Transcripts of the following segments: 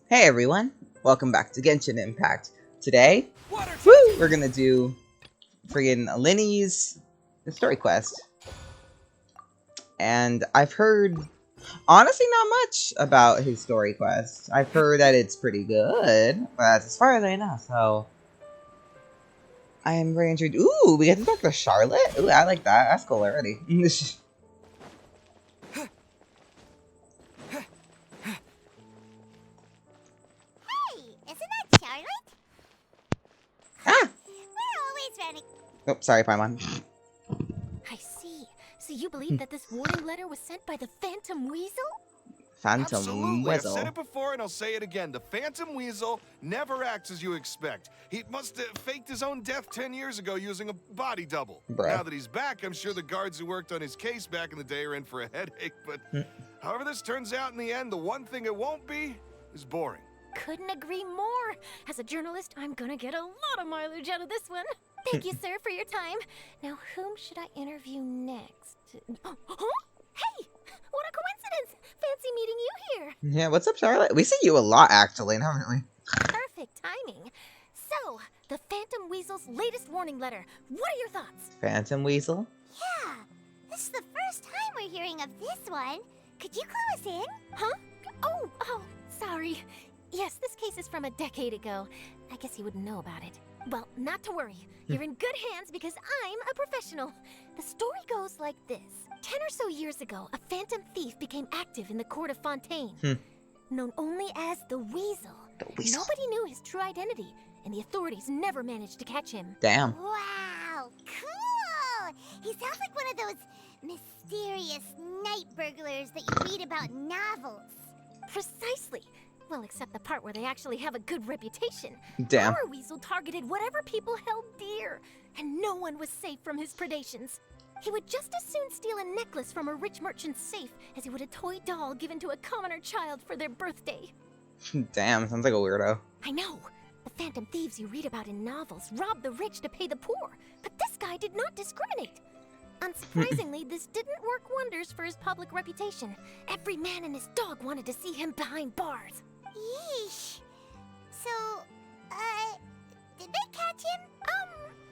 Hey everyone, welcome back to Genshin Impact. Today, we're gonna do friggin' Lyney's story quest. And I've heard, honestly, not much about his story quest. I've heard that it's pretty good, but that's as far as I know, so... I am very intrigued. Ooh, we get to talk to Charlotte? Ooh, I like that. That's cool already. Ah! We're always running. Oh, sorry, Paimon. I see. So you believe that this warning letter was sent by the Phantom Weasel? Phantom Absolutely. I've said Weasel. it before and I'll say it again. The Phantom Weasel never acts as you expect. He must have faked his own death 10 years ago using a body double. Bruh. Now that he's back, I'm sure the guards who worked on his case back in the day are in for a headache. But however this turns out in the end, the one thing it won't be is boring. Couldn't agree more. As a journalist, I'm gonna get a lot of mileage out of this one. Thank you, sir, for your time. Now, whom should I interview next? Huh? Hey! What a coincidence! Fancy meeting you here. Yeah, what's up, Charlotte? We see you a lot, actually, haven't we? Perfect timing. So, the Phantom Weasel's latest warning letter. What are your thoughts? Phantom Weasel? Yeah, this is the first time we're hearing of this one. Could you clue us in? Huh? Oh, sorry. Yes, this case is from a decade ago. I guess you wouldn't know about it. Well, not to worry. You're in good hands because I'm a professional. The story goes like this. 10 or so years ago, a phantom thief became active in the court of Fontaine. Known only as the Weasel. The Weasel. Nobody knew his true identity, and the authorities never managed to catch him. Damn. Wow, cool! He sounds like one of those mysterious night burglars that you read about in novels. Precisely. Well, except the part where they actually have a good reputation. Damn. Our Weasel targeted whatever people held dear, and no one was safe from his predations. He would just as soon steal a necklace from a rich merchant's safe as he would a toy doll given to a commoner child for their birthday. Damn, sounds like a weirdo. I know. The phantom thieves you read about in novels rob the rich to pay the poor, but this guy did not discriminate. Unsurprisingly, this didn't work wonders for his public reputation. Every man and his dog wanted to see him behind bars. Yeesh. So, did they catch him?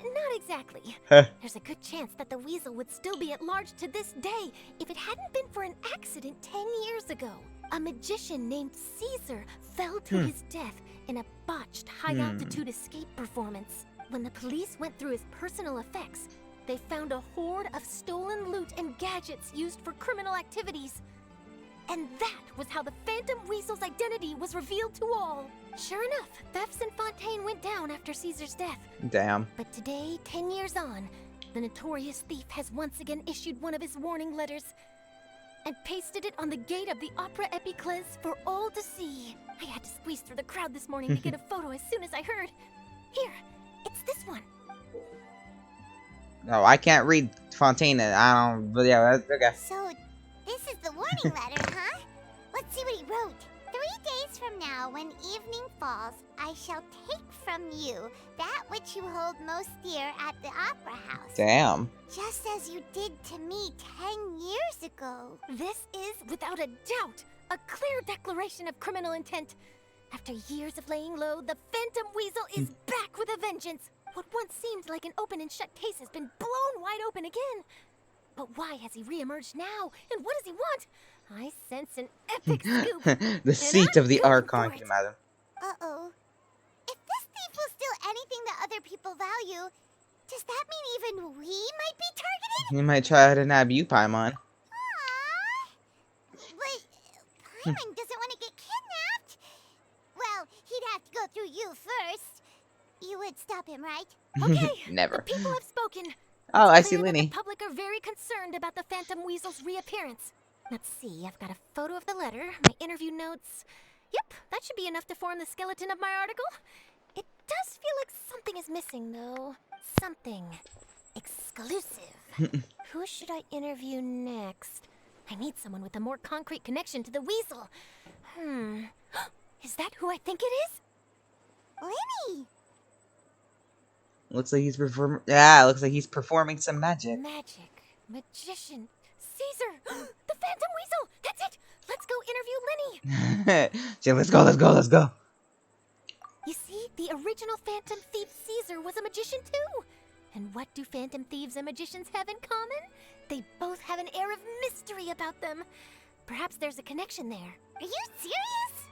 Not exactly. Huh. There's a good chance that the Weasel would still be at large to this day if it hadn't been for an accident 10 years ago. A magician named Caesar fell to his death in a botched high-altitude escape performance. When the police went through his personal effects, they found a hoard of stolen loot and gadgets used for criminal activities. And that was how the Phantom Weasel's identity was revealed to all. Sure enough, thefts in Fontaine went down after Caesar's death. Damn. But today, 10 years on, the notorious thief has once again issued one of his warning letters and pasted it on the gate of the Opera Epiclese for all to see. I had to squeeze through the crowd this morning to get a photo as soon as I heard. Here, it's this one. Oh, I can't read Fontaine. I don't. But yeah, that's okay. So, this is the warning letter, huh? Let's see what he wrote. 3 days from now, when evening falls, I shall take from you that which you hold most dear at the opera house. Damn. Just as you did to me 10 years ago. This is, without a doubt, a clear declaration of criminal intent. After years of laying low, the Phantom Weasel is back with a vengeance. What once seemed like an open and shut case has been blown wide open again. But why has he reemerged now? And what does he want? I sense an epic scoop. The seat of the Archon, can you imagine? Uh-oh. If this thief will steal anything that other people value, does that mean even we might be targeted? He might try to nab you, Paimon. Aww. But Paimon doesn't want to get kidnapped. Well, he'd have to go through you first. You would stop him, right? Okay, Never. the people have spoken. Oh, I see Clear that Lyney. The public are very concerned about the Phantom Weasel's reappearance. Let's see, I've got a photo of the letter, my interview notes. Yep, that should be enough to form the skeleton of my article. It does feel like something is missing, though. Something exclusive. Who should I interview next? I need someone with a more concrete connection to the Weasel. Is that who I think it is? Lyney! Looks like he's performing. Yeah, looks like he's performing some magic. Magic. Magician. Caesar! The Phantom Weasel! That's it! Let's go interview me! She's like, let's go, let's go, let's go. You see, the original Phantom Thief Caesar was a magician too. And what do Phantom Thieves and magicians have in common? They both have an air of mystery about them. Perhaps there's a connection there. Are you serious?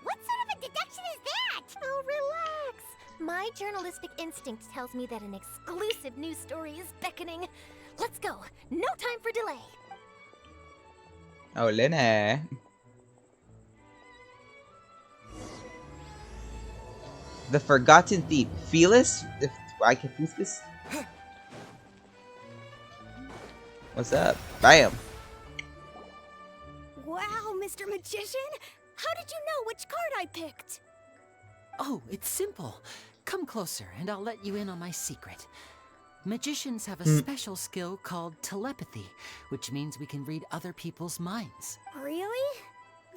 What sort of a deduction is that? Oh, relax. My journalistic instinct tells me that an exclusive news story is beckoning. Let's go. No time for delay. Oh, Lyney. The Forgotten Thief. Felis? I confuse this? What's up? Bam. Wow, Mr. Magician. How did you know which card I picked? Oh, it's simple. Come closer and I'll let you in on my secret. Magicians have a special skill called telepathy, which means we can read other people's minds. Really?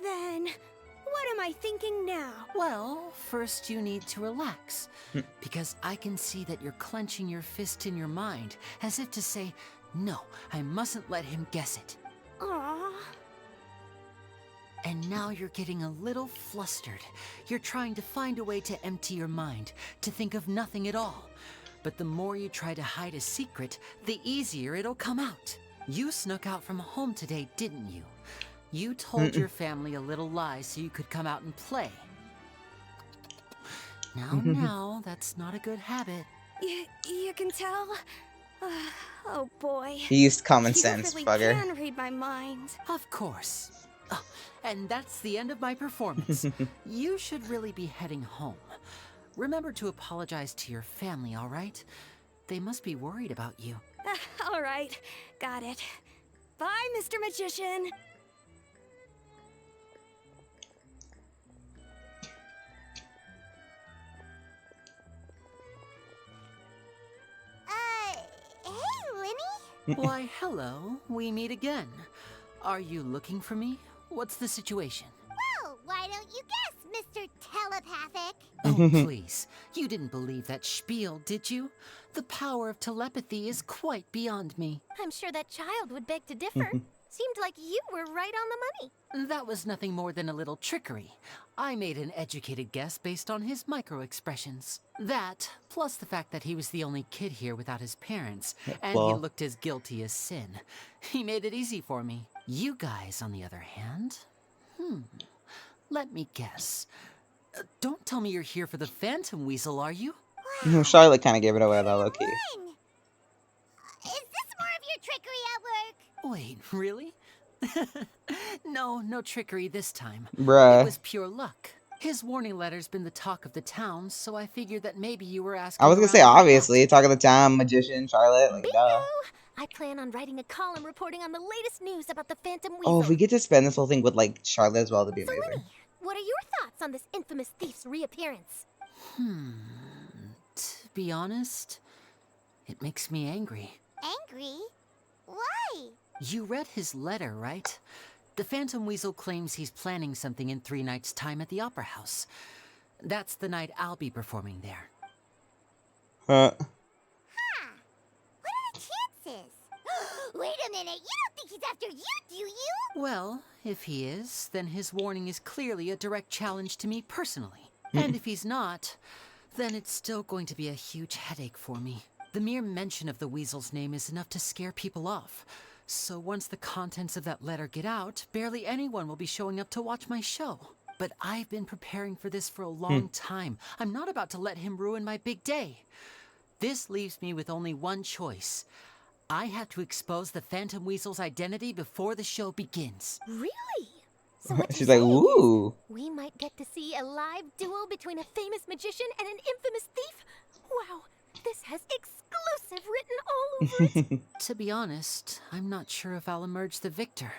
Then, what am I thinking now? Well, first you need to relax, because I can see that you're clenching your fist in your mind, as if to say, no, I mustn't let him guess it. Aww. And now you're getting a little flustered. You're trying to find a way to empty your mind, to think of nothing at all. But the more you try to hide a secret, the easier it'll come out. You snuck out from home today, didn't you? You told your family a little lie so you could come out and play. Now, that's not a good habit. You can tell? Oh boy. He used common sense, you really bugger. can read my mind. Of course. Oh, and that's the end of my performance. You should really be heading home. Remember to apologize to your family, all right? They must be worried about you. All right. Got it. Bye, Mr. Magician. Hey, Lyney? Why, hello. We meet again. Are you looking for me? What's the situation? Well, why don't you guess, Mr. Telepathic? Oh, please. You didn't believe that spiel, did you? The power of telepathy is quite beyond me. I'm sure that child would beg to differ. Seemed like you were right on the money. That was nothing more than a little trickery. I made an educated guess based on his micro-expressions. That, plus the fact that he was the only kid here without his parents, and he Well. looked as guilty as sin. He made it easy for me. You guys, on the other hand... Let me guess. Don't tell me you're here for the Phantom Weasel, are you? Charlotte kind of gave it away, though, low key. Fun. Is this more of your trickery at work? Wait, really? No trickery this time. Bruh. It was pure luck. His warning letter's been the talk of the town, so I figured that maybe you were asking I was gonna say, around about obviously, talk of the time, magician, Charlotte, like, duh. I plan on writing a column reporting on the latest news about the Phantom Weasel. Oh, if we get to spend this whole thing with, like, Charlotte as well, that'd be So, amazing. Lyney, what are your thoughts on this infamous thief's reappearance? To be honest, it makes me angry. Angry? Why? You read his letter, right? The Phantom Weasel claims he's planning something in 3 nights' time at the Opera House. That's the night I'll be performing there. What are the chances? Wait a minute, you don't think he's after you, do you? Well, if he is, then his warning is clearly a direct challenge to me personally. And if he's not, then it's still going to be a huge headache for me. The mere mention of the Weasel's name is enough to scare people off. So once the contents of that letter get out, barely anyone will be showing up to watch my show. But I've been preparing for this for a long time. I'm not about to let him ruin my big day. This leaves me with only one choice. I have to expose the Phantom Weasel's identity before the show begins. Really? So what She's you're like, saying is ooh. we might get to see a live duel between a famous magician and an infamous thief? Wow, this has exclusive written all over it. To be honest, I'm not sure if I'll emerge the victor.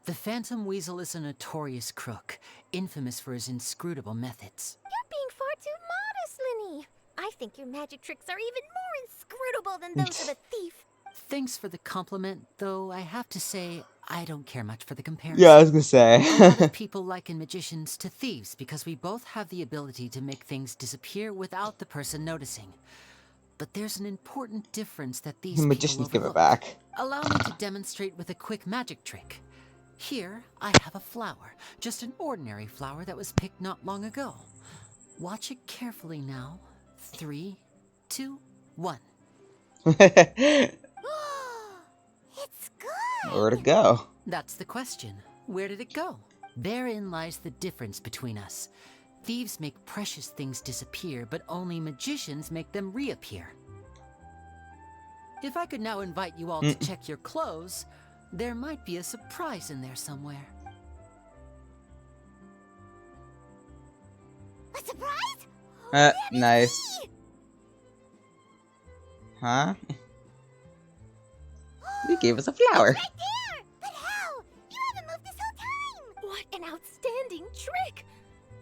The Phantom Weasel is a notorious crook, infamous for his inscrutable methods. You're being far too modest, Lyney. I think your magic tricks are even more inscrutable than those of a thief. Thanks for the compliment, though I have to say, I don't care much for the comparison. Yeah, I was gonna A say. lot of people liken magicians to thieves because we both have the ability to make things disappear without the person noticing. But there's an important difference that these Magicians people give it overlook. back. Allow me to demonstrate with a quick magic trick. Here, I have a flower. Just an ordinary flower that was picked not long ago. Watch it carefully now. 3, 2, 1. It's Where'd good. it go? That's the question. Where did it go? Therein lies the difference between us. Thieves make precious things disappear, but only magicians make them reappear. If I could now invite you all to check your clothes, there might be a surprise in there somewhere. A surprise? Nice. Huh? You gave us a flower. Right there! But how? You haven't moved this whole time! What an outstanding trick!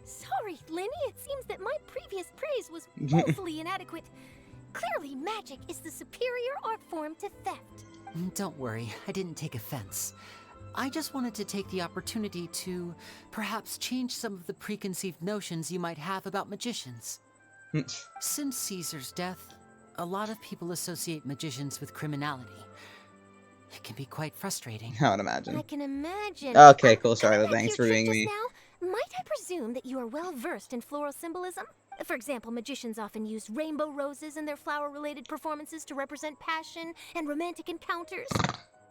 Sorry, Lyney, it seems that my previous praise was woefully inadequate. Clearly, magic is the superior art form to theft. Don't worry, I didn't take offense. I just wanted to take the opportunity to perhaps change some of the preconceived notions you might have about magicians. Since Caesar's death, a lot of people associate magicians with criminality. It can be quite frustrating. I would imagine. I can imagine. Okay, cool, Charlotte. Coming back Thanks to for your being trick me. just now, might I presume that you are well versed in floral symbolism? For example, magicians often use rainbow roses in their flower-related performances to represent passion and romantic encounters.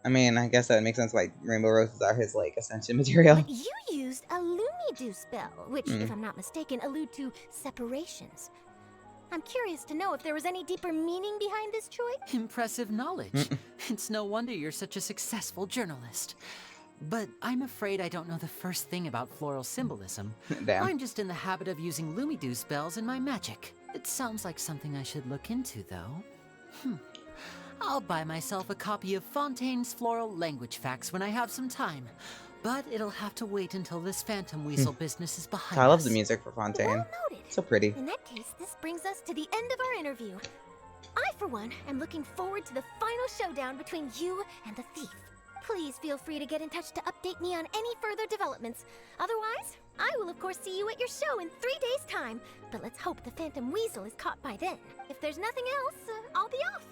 I mean, I guess that makes sense. Like, rainbow roses are his, like, ascension material. But you used a Lumi-Do spell, which, if I'm not mistaken, allude to separations. I'm curious to know if there was any deeper meaning behind this choice. Impressive knowledge. It's no wonder you're such a successful journalist. But I'm afraid I don't know the first thing about floral symbolism. Damn. I'm just in the habit of using Lumi-Do spells in my magic. It sounds like something I should look into, though. I'll buy myself a copy of Fontaine's Floral Language Facts when I have some time. But it'll have to wait until this Phantom Weasel business is behind us. I love the music for Fontaine. Well noted. So pretty. In that case, this brings us to the end of our interview. I, for one, am looking forward to the final showdown between you and the thief. Please feel free to get in touch to update me on any further developments. Otherwise, I will of course see you at your show in 3 days' time. But let's hope the Phantom Weasel is caught by then. If there's nothing else, I'll be off.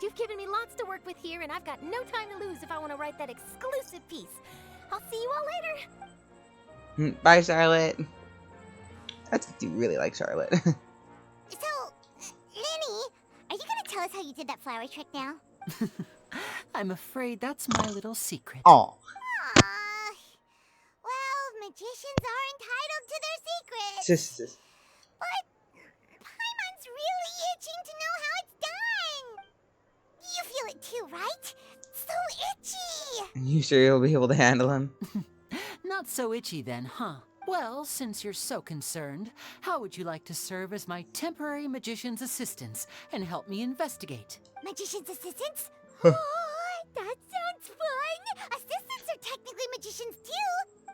You've given me lots to work with here, and I've got no time to lose if I want to write that exclusive piece. I'll see you all later. Bye, Charlotte. That's you really like Charlotte. So, Lyney, are you gonna tell us how you did that flower trick now? I'm afraid that's my little secret. Aw. Well, magicians are entitled to their secrets. But Paimon's really itching to know how it's done. You feel it too, right? So itchy. You sure you'll be able to handle him? Not so itchy then, huh? Well, since you're so concerned, how would you like to serve as my temporary magician's assistants and help me investigate? Magician's assistants? Oh, that sounds fun! Assistants are technically magicians too!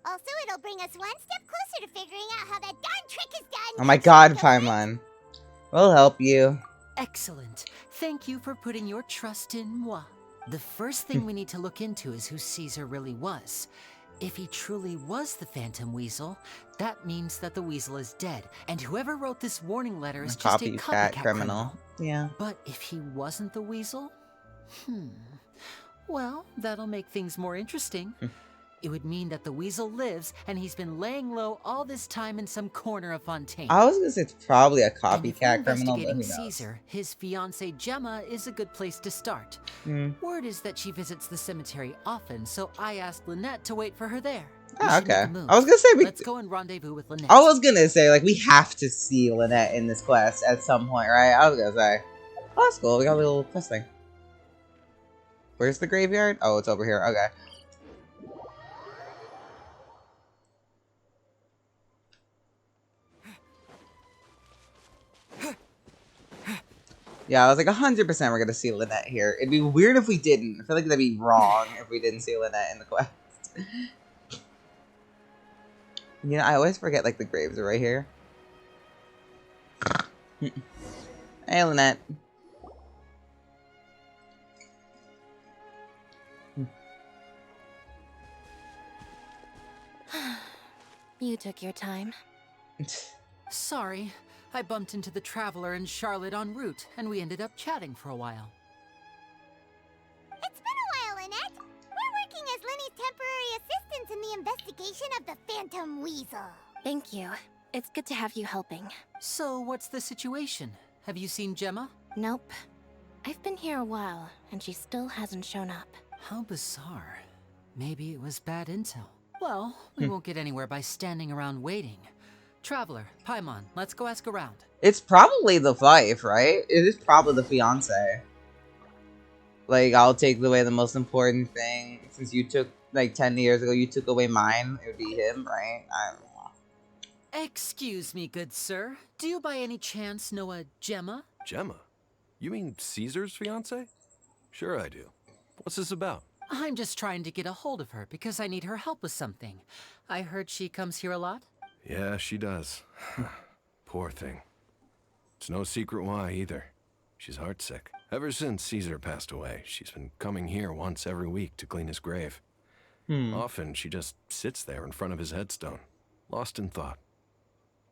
Also, it'll bring us one step closer to figuring out how that darn trick is done! Oh my god, Paimon. We'll help you. Excellent. Thank you for putting your trust in moi. The first thing we need to look into is who Caesar really was. If he truly was the Phantom Weasel, that means that the Weasel is dead, and whoever wrote this warning letter is just a copycat criminal. Yeah. But if he wasn't the Weasel? Well, that'll make things more interesting. It would mean that the Weasel lives, and he's been laying low all this time in some corner of Fontaine. I was gonna say it's probably a And if we're copycat criminal, but who investigating knows? Caesar, his fiancée Gemma is a good place to start. Word is that she visits the cemetery often, so I asked Lynette to wait for her there. We Oh, should make okay. a move. I was gonna say Let's go and rendezvous with Lynette. I was gonna say, like, we have to see Lynette in this quest at some point, right? I was gonna say. Oh, that's cool. We got a little quest thing. Where's the graveyard? Oh, it's over here. Okay. Yeah, I was like 100% we're gonna see Lynette here. It'd be weird if we didn't. I feel like that'd be wrong if we didn't see Lynette in the quest. You know, I always forget, like, the graves are right here. Hey, Lynette. You took your time. Sorry, I bumped into the Traveler and Charlotte en route, and we ended up chatting for a while. It's been a while, Lynette. We're working as Lyney's Phantom Weasel. Thank you. It's good to have you helping. So, what's the situation? Have you seen Gemma? Nope. I've been here a while, and she still hasn't shown up. How bizarre. Maybe it was bad intel. Well, we won't get anywhere by standing around waiting. Traveler, Paimon, let's go ask around. It's probably the wife, right? It is probably the fiance. Like, I'll take away the most important thing. Since you took, like, 10 years ago, you took away mine. It would be him, right? I don't know. Excuse me, good sir. Do you by any chance know a Gemma? Gemma? You mean Caesar's fiance? Sure I do. What's this about? I'm just trying to get a hold of her because I need her help with something. I heard she comes here a lot. Yeah, she does. Poor thing. It's no secret why either. She's heartsick. Ever since Caesar passed away, she's been coming here once every week to clean his grave. Often she just sits there in front of his headstone, lost in thought.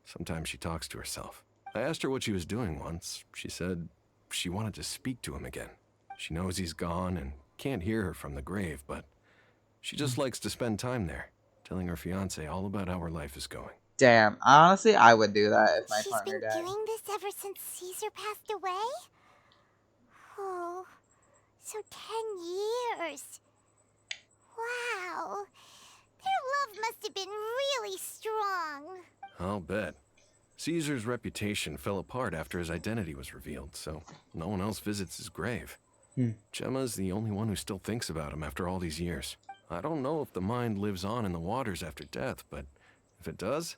Sometimes she talks to herself. I asked her what she was doing once. She said she wanted to speak to him again. She knows he's gone and can't hear her from the grave, but she just likes to spend time there, telling her fiancé all about how her life is going. Damn, honestly, I would do that if my She's partner been died. doing this ever since Caesar passed away? Oh, so 10 years. Wow. Their love must have been really strong. I'll bet. Caesar's reputation fell apart after his identity was revealed, so no one else visits his grave. Gemma's the only one who still thinks about him after all these years. I don't know if the mind lives on in the waters after death, but if it does,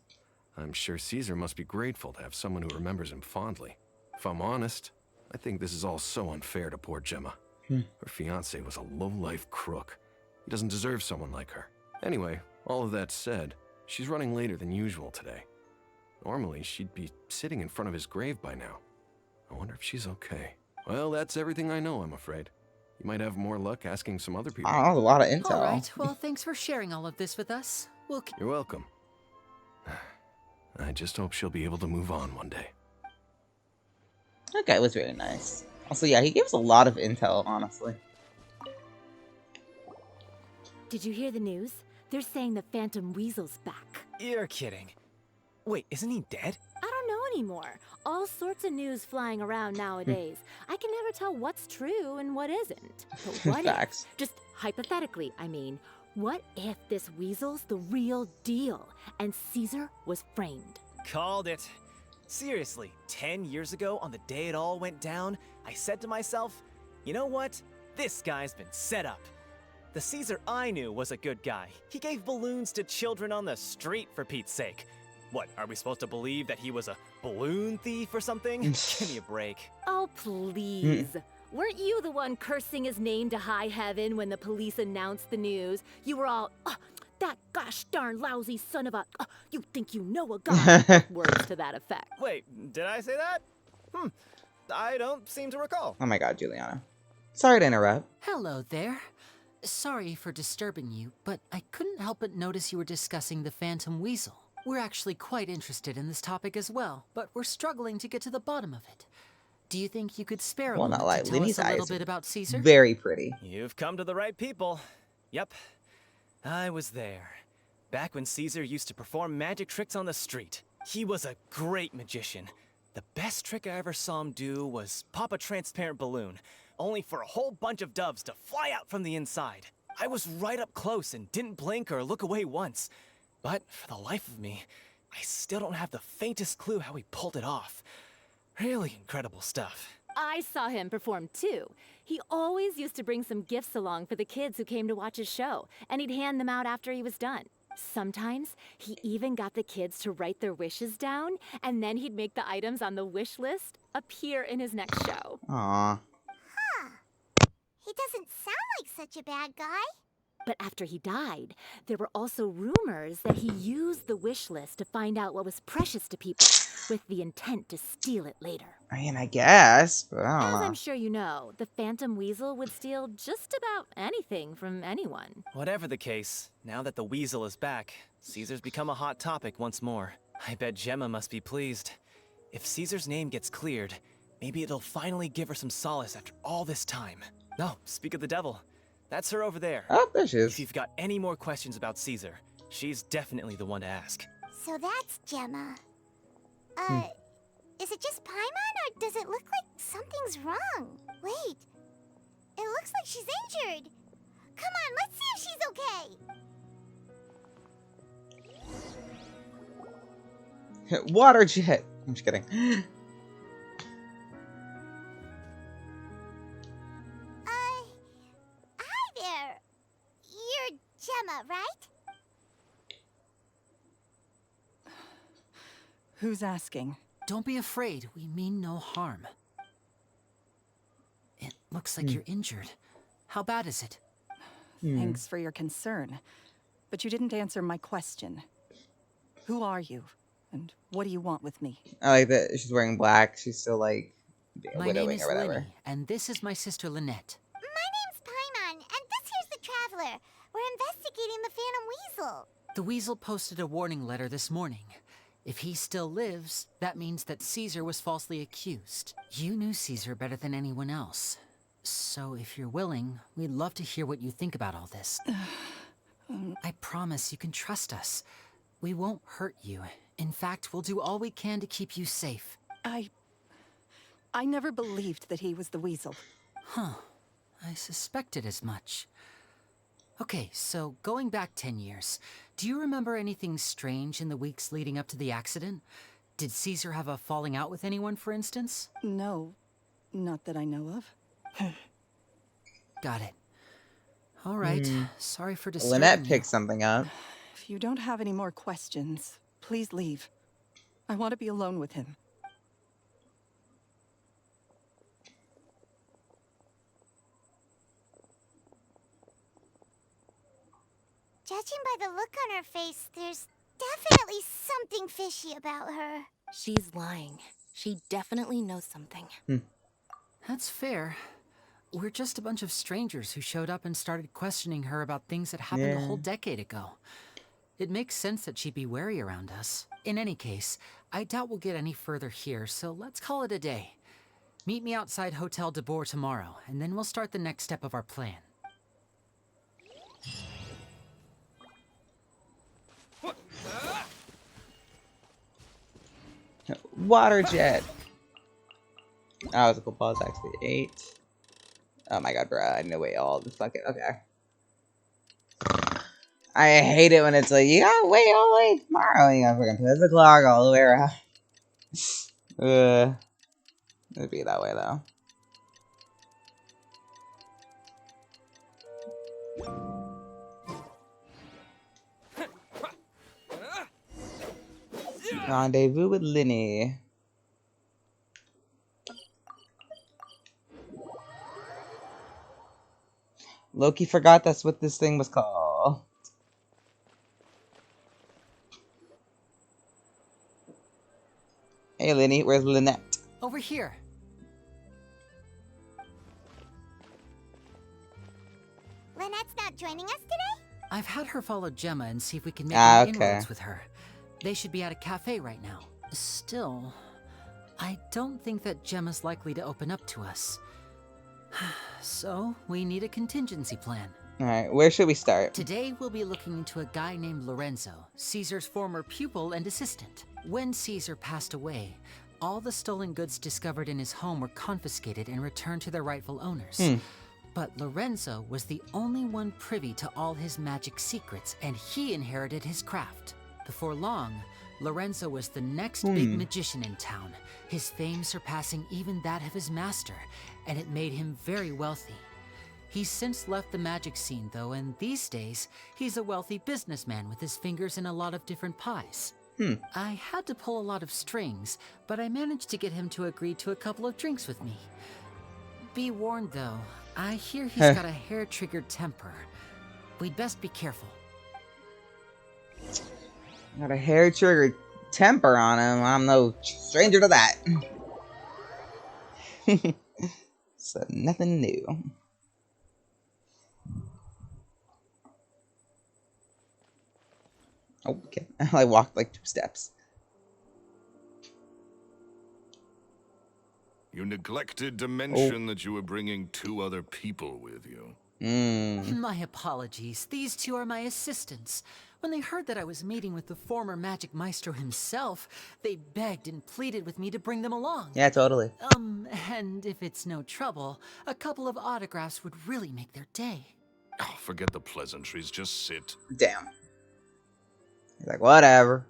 I'm sure Caesar must be grateful to have someone who remembers him fondly. If I'm honest, I think this is all so unfair to poor Gemma. Her fiancé was a low-life crook. He doesn't deserve someone like her. Anyway, all of that said, she's running later than usual today. Normally, she'd be sitting in front of his grave by now. I wonder if she's okay. Well, that's everything I know, I'm afraid. You might have more luck asking some other people. Oh, that was a lot of intel. All right, well, thanks for sharing all of this with us. You're welcome. I just hope she'll be able to move on one day. That guy was really nice. Also, yeah, he gives a lot of intel, honestly. Did you hear the news? They're saying the Phantom Weasel's back. You're kidding. Wait, isn't he dead? I don't know anymore. All sorts of news flying around nowadays. I can never tell what's true and what isn't. But what Facts. if, just hypothetically, I mean, what if this Weasel's the real deal and Caesar was framed? Called it. Seriously, 10 years ago, on the day it all went down, I said to myself, you know what? This guy's been set up. The Caesar I knew was a good guy. He gave balloons to children on the street, for Pete's sake. What, are we supposed to believe that he was a balloon thief or something? Give me a break. Oh, please. Weren't you the one cursing his name to high heaven when the police announced the news? You were all, that gosh darn lousy son of a, you think you know a god. Words to that effect. Wait, did I say that? I don't seem to recall. Oh my god, Juliana. Sorry to interrupt. Hello there. Sorry for disturbing you, but I couldn't help but notice you were discussing the Phantom Weasel. We're actually quite interested in this topic as well, but we're struggling to get to the bottom of it. Do you think you could spare a Well, moment not like to tell Lyney's us a little eyes bit about Caesar? Very pretty. You've come to the right people. Yep, I was there. Back when Caesar used to perform magic tricks on the street. He was a great magician. The best trick I ever saw him do was pop a transparent balloon, only for a whole bunch of doves to fly out from the inside. I was right up close and didn't blink or look away once. But for the life of me, I still don't have the faintest clue how he pulled it off. Really incredible stuff. I saw him perform too. He always used to bring some gifts along for the kids who came to watch his show, and he'd hand them out after he was done. Sometimes, he even got the kids to write their wishes down, and then he'd make the items on the wish list appear in his next show. Aww. He doesn't sound like such a bad guy. But after he died, there were also rumors that he used the wish list to find out what was precious to people, with the intent to steal it later. I mean, I guess, but I As don't know. I'm sure you know, the Phantom Weasel would steal just about anything from anyone. Whatever the case, now that the Weasel is back, Caesar's become a hot topic once more. I bet Gemma must be pleased. If Caesar's name gets cleared, maybe it'll finally give her some solace after all this time. No, speak of the devil. That's her over there. Oh, there she If is. you've got any more questions about Caesar, She's definitely the one to ask. So that's Gemma. Is it just Paimon, or does it look like something's wrong? Wait, it looks like she's injured. Come on, let's see if she's okay. Water jet. I'm just kidding. Hi there. You're Gemma, right? Who's asking? Don't be afraid. We mean no harm. It looks like you're injured. How bad is it? Thanks for your concern. But you didn't answer my question. Who are you? And what do you want with me? I like that she's wearing black. She's still like My name widowing is or whatever. Lyney, and this is my sister Lynette. My name's Paimon, and this here's the Traveler. We're investigating the Phantom Weasel. The Weasel posted a warning letter this morning. If he still lives, that means that Caesar was falsely accused. You knew Caesar better than anyone else. So if you're willing, we'd love to hear what you think about all this. I promise you can trust us. We won't hurt you. In fact, we'll do all we can to keep you safe. I never believed that he was the Weasel. Huh. I suspected as much. Okay, so going back 10 years, do you remember anything strange in the weeks leading up to the accident? Did Caesar have a falling out with anyone, for instance? No, not that I know of. Got it. All right. Sorry for disturbing Lynette you. picked something up. If you don't have any more questions, please leave. I want to be alone with him. Judging by the look on her face, there's definitely something fishy about her. She's lying. She definitely knows something. That's fair. We're just a bunch of strangers who showed up and started questioning her about things that happened a whole decade ago. It makes sense that she'd be wary around us. In any case, I doubt we'll get any further here, so let's call it a day. Meet me outside Hotel de Boer tomorrow, and then we'll start the next step of our plan. Water jet. That was a cool pause, actually. 8. Oh my god, bruh. I need to wait all the fucking. Okay. I hate it when it's like, you gotta wait all the way tomorrow. You gotta fucking put the clock all the way around. It'd be that way, though. Rendezvous with Lyney. Loki forgot that's what this thing was called. Hey, Lyney, where's Lynette? Over here. Lynette's not joining us today? I've had her follow Gemma and see if we can make any inroads with her. They should be at a cafe right now. Still, I don't think that Gemma's likely to open up to us. So, we need a contingency plan. Alright, where should we start? Today, we'll be looking into a guy named Lorenzo, Caesar's former pupil and assistant. When Caesar passed away, all the stolen goods discovered in his home were confiscated and returned to their rightful owners. But Lorenzo was the only one privy to all his magic secrets, and he inherited his craft. Before long, Lorenzo was the next big magician in town, his fame surpassing even that of his master, and it made him very wealthy. He's since left the magic scene, though, and these days, he's a wealthy businessman with his fingers in a lot of different pies. I had to pull a lot of strings, but I managed to get him to agree to a couple of drinks with me. Be warned, though, I hear he's got a hair-triggered temper. We'd best be careful. Got a hair-triggered temper on him. I'm no stranger to that. So, nothing new. Oh, okay. I walked like 2 steps. You neglected to mention that you were bringing 2 other people with you. My apologies. These two are my assistants. When they heard that I was meeting with the former Magic Maestro himself, they begged and pleaded with me to bring them along. Yeah, totally. And if it's no trouble, a couple of autographs would really make their day. Oh, forget the pleasantries. Just sit. Damn. He's like, whatever.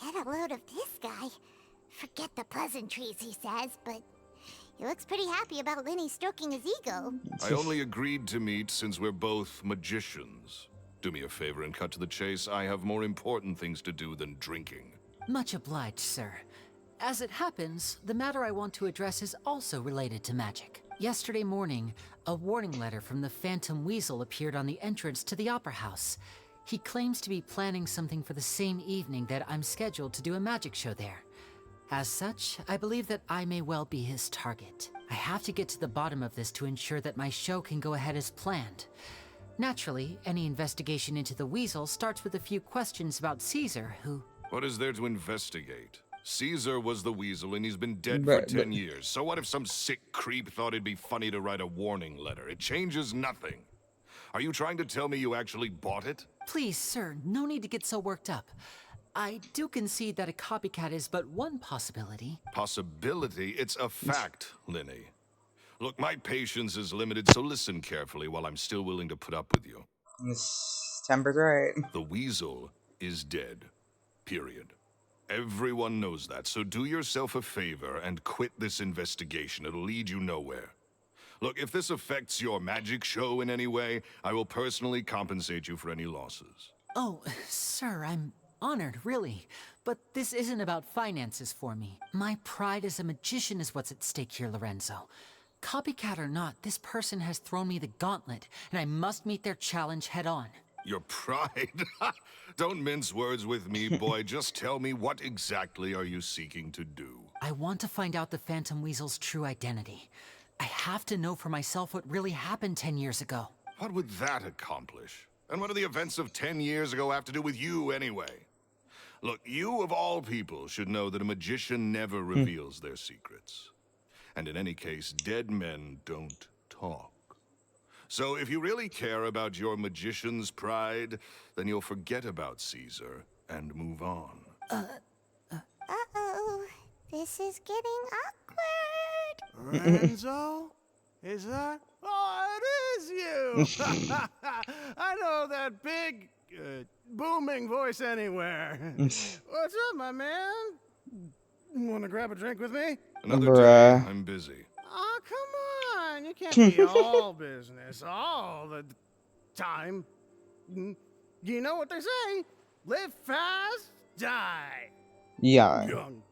Get a load of this guy. Forget the pleasantries, he says, but he looks pretty happy about Lyney stroking his ego. I only agreed to meet since we're both magicians. Do me a favor and cut to the chase. I have more important things to do than drinking. Much obliged, sir. As it happens, the matter I want to address is also related to magic. Yesterday morning, a warning letter from the Phantom Weasel appeared on the entrance to the Opera House. He claims to be planning something for the same evening that I'm scheduled to do a magic show there. As such, I believe that I may well be his target. I have to get to the bottom of this to ensure that my show can go ahead as planned. Naturally, any investigation into the Weasel starts with a few questions about Caesar, who... What is there to investigate? Caesar was the Weasel and he's been dead for 10 years. So what if some sick creep thought it'd be funny to write a warning letter? It changes nothing. Are you trying to tell me you actually bought it? Please, sir, no need to get so worked up. I do concede that a copycat is but one possibility. Possibility? It's a fact, Lyney. Look, my patience is limited, so listen carefully while I'm still willing to put up with you. This temper's right. The Weasel is dead. Period. Everyone knows that, so do yourself a favor and quit this investigation. It'll lead you nowhere. Look, if this affects your magic show in any way, I will personally compensate you for any losses. Oh, sir, I'm honored, really. But this isn't about finances for me. My pride as a magician is what's at stake here, Lorenzo. Copycat or not, this person has thrown me the gauntlet, and I must meet their challenge head on. Your pride? Don't mince words with me, boy. Just tell me, what exactly are you seeking to do? I want to find out the Phantom Weasel's true identity. I have to know for myself what really happened 10 years ago. What would that accomplish? And what do the events of 10 years ago have to do with you anyway? Look, you of all people should know that a magician never reveals their secrets. And in any case, dead men don't talk. So if you really care about your magician's pride, then you'll forget about Caesar and move on. Uh-oh. This is getting awkward. Lorenzo? Is that? Oh, it is you! I know that big, booming voice anywhere. What's up, my man? Want to grab a drink with me? Another day, I'm busy. Oh, come on. You can't be all business all the time. You know what they say? Live fast, die Yeah. young.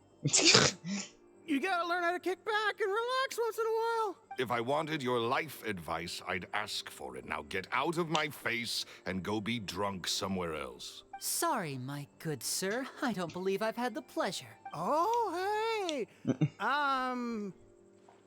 You gotta learn how to kick back and relax once in a while. If I wanted your life advice, I'd ask for it. Now get out of my face and go be drunk somewhere else. Sorry, my good sir. I don't believe I've had the pleasure. Oh, hey.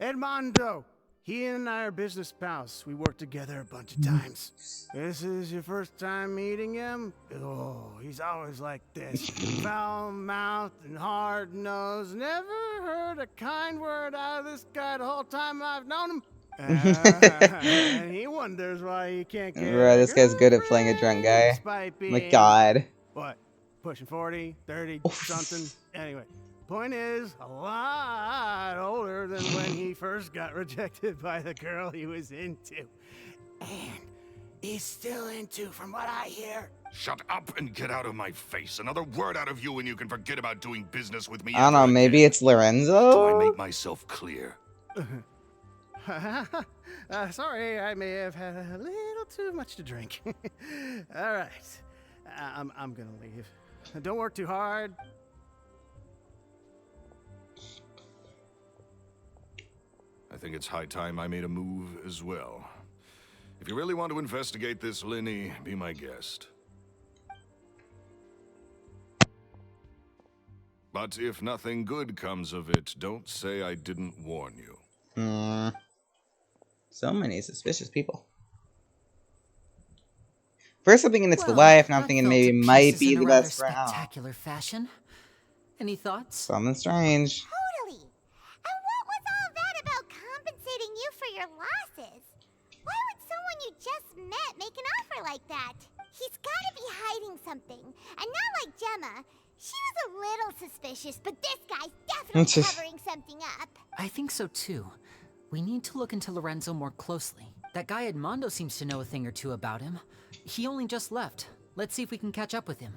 Edmondo. He and I are business pals. We worked together a bunch of times. This is your first time meeting him? Oh, he's always like this. Foul-mouthed and hard-nosed. Never heard a kind word out of this guy the whole time I've known him. And he wonders why he can't get Bro, this guy's good at playing a drunk guy. despite My being, god. what, pushing 40, 30, something? Anyway. Point is, a lot older than when he first got rejected by the girl he was into. And he's still into, from what I hear. Shut up and get out of my face. Another word out of you and you can forget about doing business with me. I don't know, maybe it's Do I Lorenzo? make myself clear? Sorry, I may have had a little too much to drink. All right, I'm gonna leave. Don't work too hard. I think it's high time I made a move as well. If you really want to investigate this, Lyney, be my guest. But if nothing good comes of it, don't say I didn't warn you. So many suspicious people. First I'm thinking it's the Well, wife, now I'm that thinking fell maybe to it might pieces be in the a rather best friend. Oh, spectacular fashion. Any thoughts? something strange. Hold like that. He's gotta be hiding something. And not like Gemma. She was a little suspicious, but this guy's definitely covering something up. I think so too. We need to look into Lorenzo more closely. That guy Edmondo seems to know a thing or two about him. He only just left. Let's see if we can catch up with him.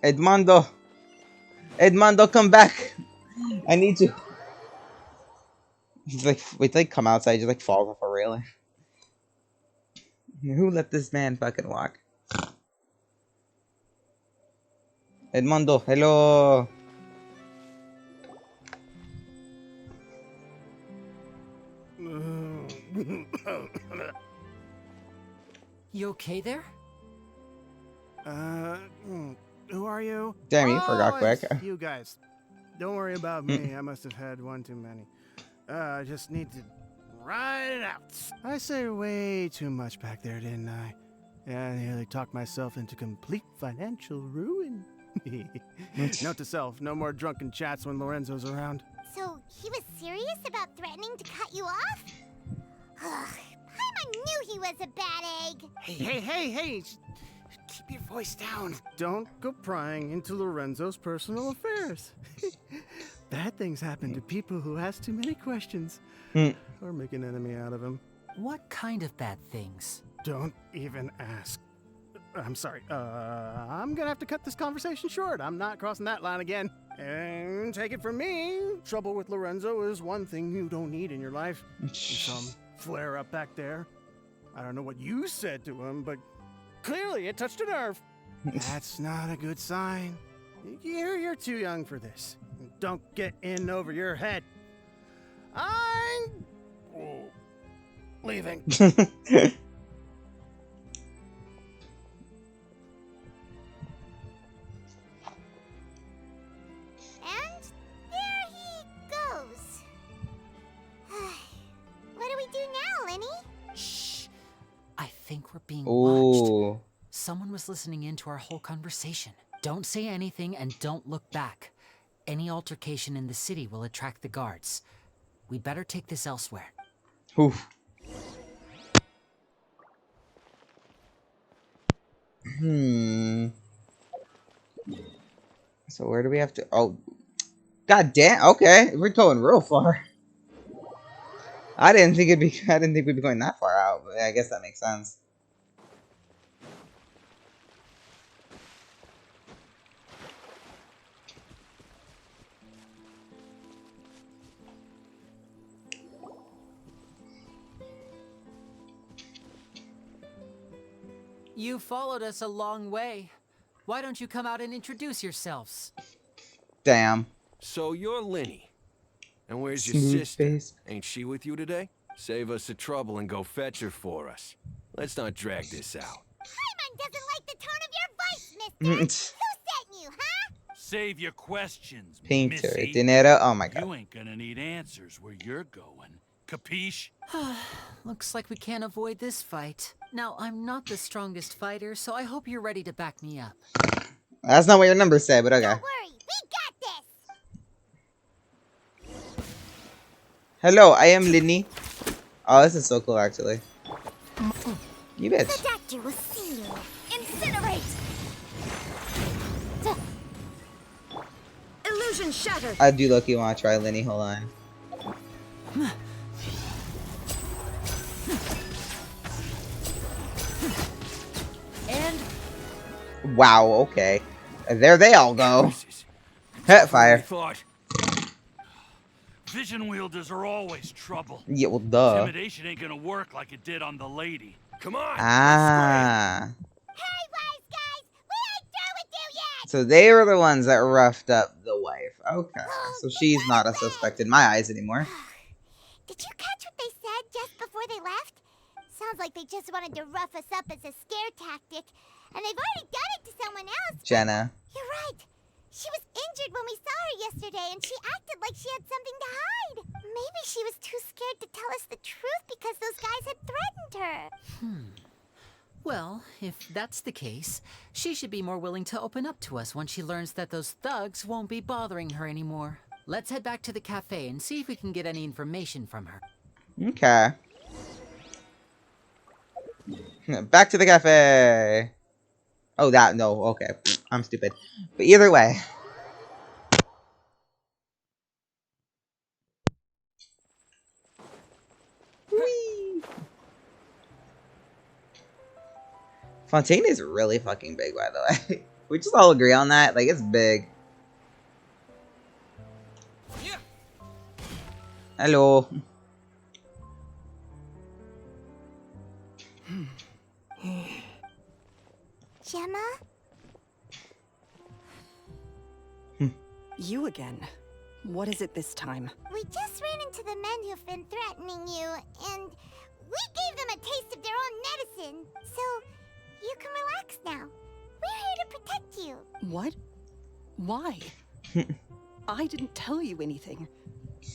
Edmondo! Edmondo, come back! I need you. He's like, wait till I come outside, he just like falls off a railing. Who let this man fucking walk? Edmondo, hello! You okay there? Who are you? Damn, you forgot quick. It's you guys. Don't worry about me. I must have had one too many. I just need to ride it out. I say way too much back there, didn't I? Yeah, I nearly talked myself into complete financial ruin. Note to self, no more drunken chats when Lorenzo's around. So, he was serious about threatening to cut you off? Ugh, Paimon knew he was a bad egg. Hey! Keep your voice down. Don't go prying into Lorenzo's personal affairs. Bad things happen to people who ask too many questions. Or make an enemy out of him. What kind of bad things? Don't even ask. I'm sorry. I'm gonna have to cut this conversation short. I'm not crossing that line again. And take it from me, trouble with Lorenzo is one thing you don't need in your life. Some flare up back there. I don't know what you said to him, but clearly it touched a nerve. That's not a good sign. You're too young for this. Don't get in over your head. I'm leaving. And there he goes. What do we do now, Lyney? Shh. I think we're being Ooh. watched. Someone was listening in to our whole conversation. Don't say anything and don't look back. Any altercation in the city will attract the guards. We better take this elsewhere. Oof. So where do we have to? Oh, god damn. Okay, we're going real far. I didn't think we'd be going that far out, but I guess that makes sense. You followed us a long way. Why don't you come out and introduce yourselves? Damn. So you're Lyney. And where's your Smooth sister? face. Ain't she with you today? Save us the trouble and go fetch her for us. Let's not drag this out. Paimon doesn't like the tone of your voice, mister. Who sent you, huh? Save your questions, Painter, missy. dinero. Oh my god. You ain't gonna need answers where you're going. Capiche? Looks like we can't avoid this fight. Now, I'm not the strongest fighter, so I hope you're ready to back me up. That's not what your numbers say, but okay. Don't worry, we got this. Hello, I am Lyney. Oh, this is so cool, actually. You bitch. Seductor will see you. Incinerate! Illusion shattered. I do look you want to try Lyney. Hold on. And Wow, okay. There they all go. Hit fire. Thought. Vision wielders are always trouble. Yeah, well, duh. Intimidation ain't gonna work like it did on the lady. Come on! Ah. Hey, wise guys, we ain't through with you yet. So they were the ones that roughed up the wife. Okay. So she's not a suspect in my eyes anymore. Did you catch what they said just before they left? Sounds like they just wanted to rough us up as a scare tactic. And they've already done it to someone else. Jenna. You're right. She was injured when we saw her yesterday, and she acted like she had something to hide. Maybe she was too scared to tell us the truth because those guys had threatened her. well, if that's the case, she should be more willing to open up to us once she learns that those thugs won't be bothering her anymore. Let's head back to the cafe and see if we can get any information from her. Okay. Back to the cafe. Oh, that no. Okay, I'm stupid. But either way. Whee! Fontaine is really fucking big, by the way. We just all agree on that. Like, it's big. Hello. Gemma? You again. What is it this time? We just ran into the men who've been threatening you, and we gave them a taste of their own medicine. So, you can relax now. We're here to protect you. What? Why? I didn't tell you anything.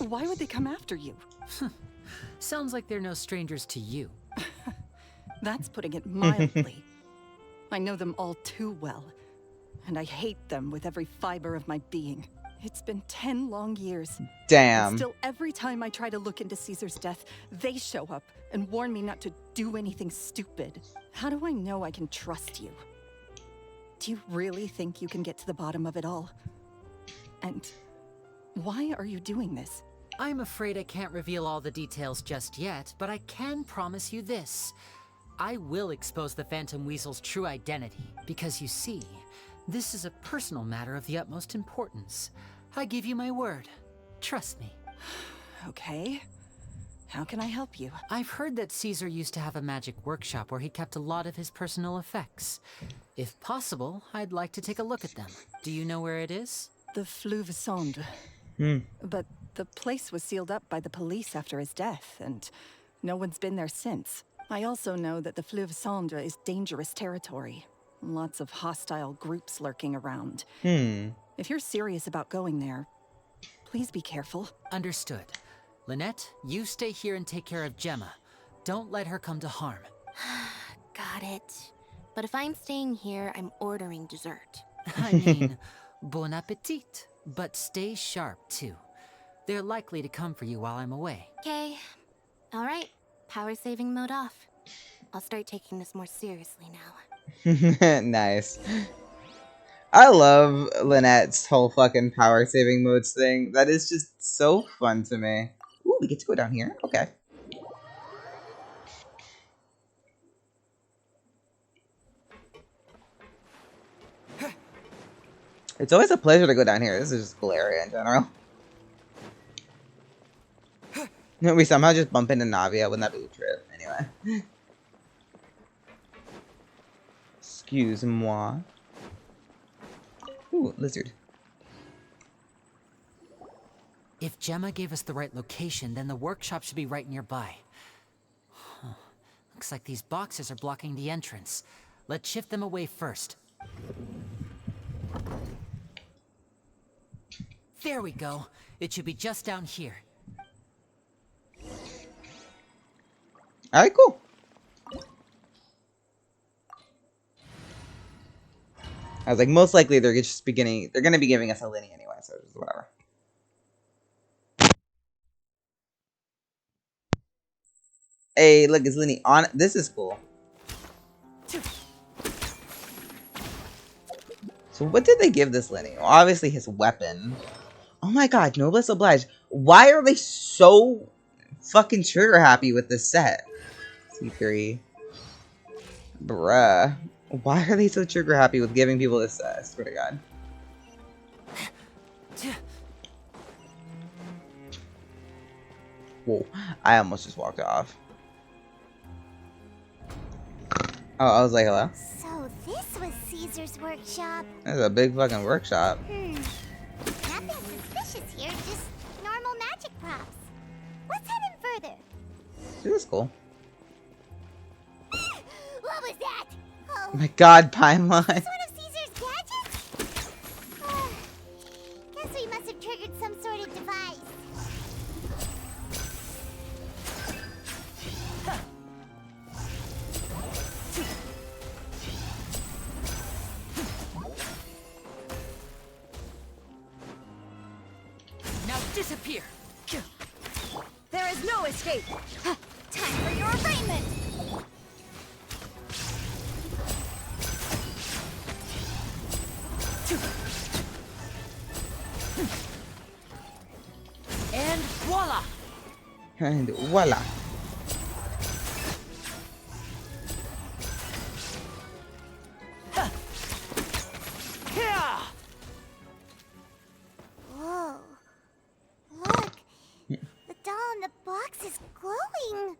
Why would they come after you? Sounds like they're no strangers to you. That's putting it mildly. I know them all too well, and I hate them with every fiber of my being. It's been 10 long years. Damn. And still, every time I try to look into Caesar's death, they show up and warn me not to do anything stupid. How do I know I can trust you? Do you really think you can get to the bottom of it all? And why are you doing this? I'm afraid I can't reveal all the details just yet, but I can promise you this. I will expose the Phantom Weasel's true identity, because you see, this is a personal matter of the utmost importance. I give you my word. Trust me. Okay. How can I help you? I've heard that Caesar used to have a magic workshop where he kept a lot of his personal effects. If possible, I'd like to take a look at them. Do you know where it is? The Fleuve Sonde. But the place was sealed up by the police after his death, and no one's been there since. I also know that the Fleuve Sonde is dangerous territory. Lots of hostile groups lurking around. If you're serious about going there, please be careful. Understood. Lynette, you stay here and take care of Gemma. Don't let her come to harm. Got it. But if I'm staying here, I'm ordering dessert. I mean, bon appetit. But stay sharp, too. They're likely to come for you while I'm away. Okay. All right. Power saving mode off. I'll start taking this more seriously now. Nice. I love Lynette's whole fucking power saving modes thing. That is just so fun to me. Ooh, we get to go down here. Okay. It's always a pleasure to go down here. This is just a cool area in general. We somehow just bump into Navia. Wouldn't that be a trip? Anyway. Excuse-moi. Ooh, lizard. If Gemma gave us the right location, then the workshop should be right nearby. Huh. Looks like these boxes are blocking the entrance. Let's shift them away first. There we go. It should be just down here. Alright, cool. I was like, most likely they're just beginning. They're gonna be giving us a Lyney anyway, so just whatever. Hey, look, it's Lyney on. This is cool. So what did they give this Lyney? Well, obviously his weapon. Oh my god, noblesse oblige. Why are they so fucking trigger happy with this set? C3. Bruh. Why are they so trigger happy with giving people this set? I swear to god. Whoa. I almost just walked off. Oh, I was like, hello? So this was Caesar's workshop. That's a big fucking workshop. Nothing suspicious here, just normal magic props. Let's head in further. This is cool. What was that? Oh, Oh my god, is Pineline. this one of Caesar's gadgets? Guess we must have triggered some sort of device. Now disappear! There is no escape. Time for your arraignment. And voila. Whoa. Look. The doll in the box is glowing.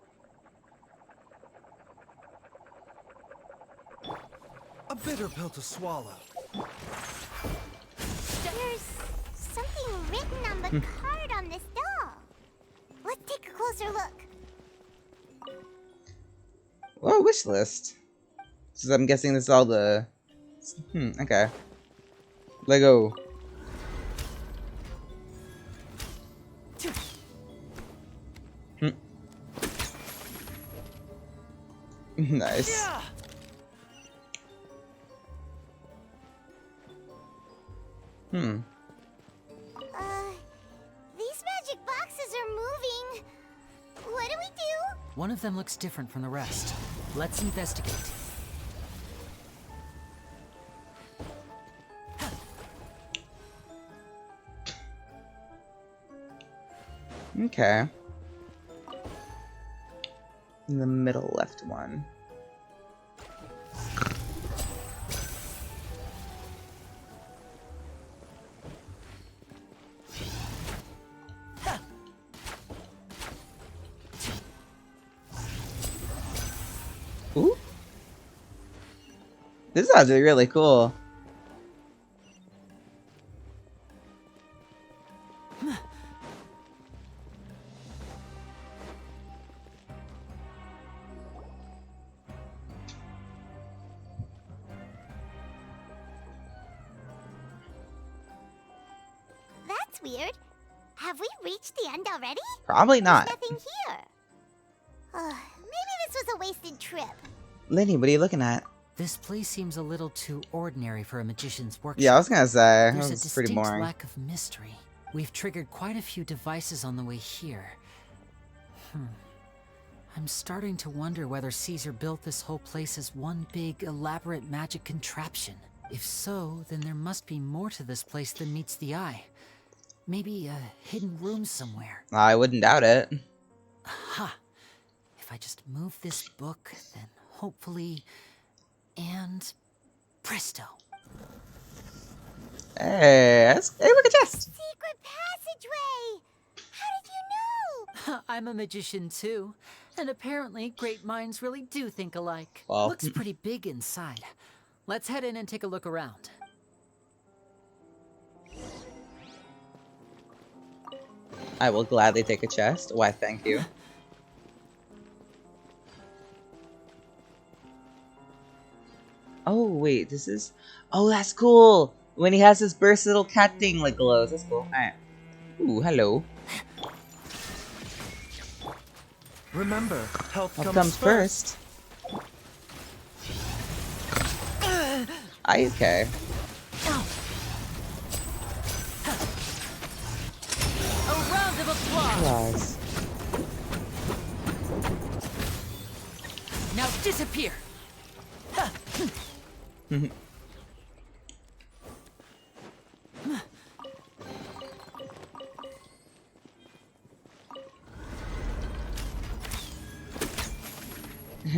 A bitter pill to swallow. There's something written on the card on this doll. Let's take a closer look. Well, wish list. So I'm guessing this is all the... okay. Lego. Nice. These magic boxes are moving. What do we do? One of them looks different from the rest. Let's investigate. Okay. In the middle left one. Ooh. This is actually really cool. That's weird. Have we reached the end already? Probably not. There's nothing here. Maybe this was a wasted trip. Lyney, what are you looking at? This place seems a little too ordinary for a magician's workshop. Yeah, I was gonna say, There's a it's pretty distinct boring. lack of mystery. We've triggered quite a few devices on the way here. I'm starting to wonder whether Caesar built this whole place as one big, elaborate magic contraption. If so, then there must be more to this place than meets the eye. Maybe a hidden room somewhere. I wouldn't doubt it. Aha! If I just move this book, then hopefully... And... presto! Hey, hey, look at chest. Secret passageway! How did you know? I'm a magician too, and apparently great minds really do think alike. Well. Looks pretty big inside. Let's head in and take a look around. I will gladly take a chest. Why, thank you. Oh, wait, this is... Oh, that's cool! When he has his burst, little cat thing like glows. That's cool. Alright. Ooh, hello. Remember, health What comes comes first? Are you okay? A round of applause! Applause. Now disappear!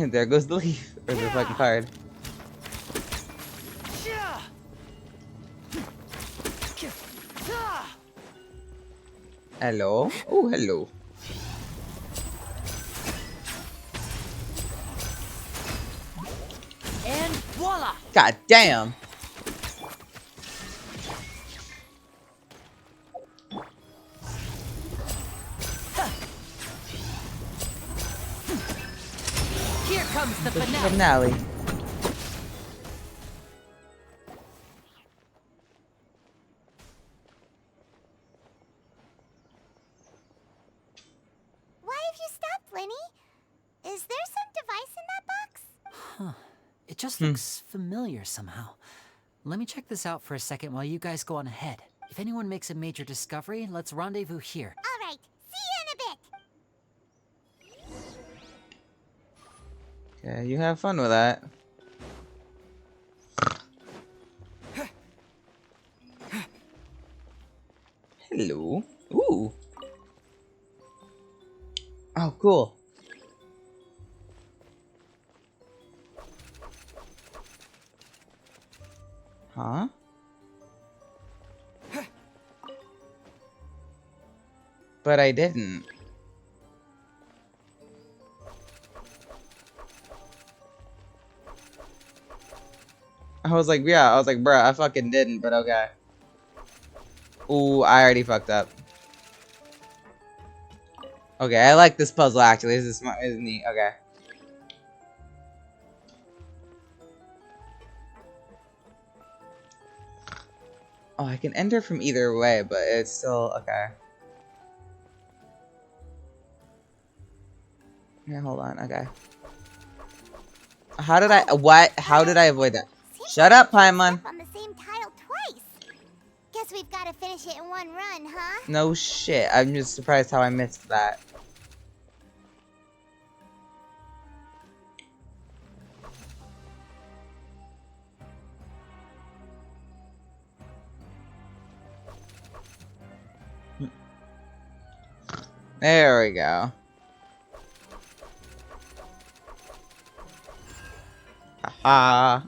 There goes the leaf. Or the fucking card. Hello? Oh, hello. And voila! God damn! Here comes the The finale! finale. Why have you stopped, Lyney? Is there some device in that box? Huh. It just looks familiar somehow. Let me check this out for a second while you guys go on ahead. If anyone makes a major discovery, let's rendezvous here. All right, see you in a bit. Okay, you have fun with that. Hello. Ooh. Oh, cool. Huh? But I didn't. I was like, yeah, I was like, bruh, I fucking didn't, but okay. Ooh, I already fucked up. Okay, I like this puzzle actually. This is smart, this is neat. Okay. Oh, I can enter from either way, but it's still okay. Here, hold on. Okay. How did I? What? How did I avoid that? Shut up, Paimon. On the same tile twice. Guess we've got to finish it in one run, huh? No shit. I'm just surprised how I missed that. There we go. Haha.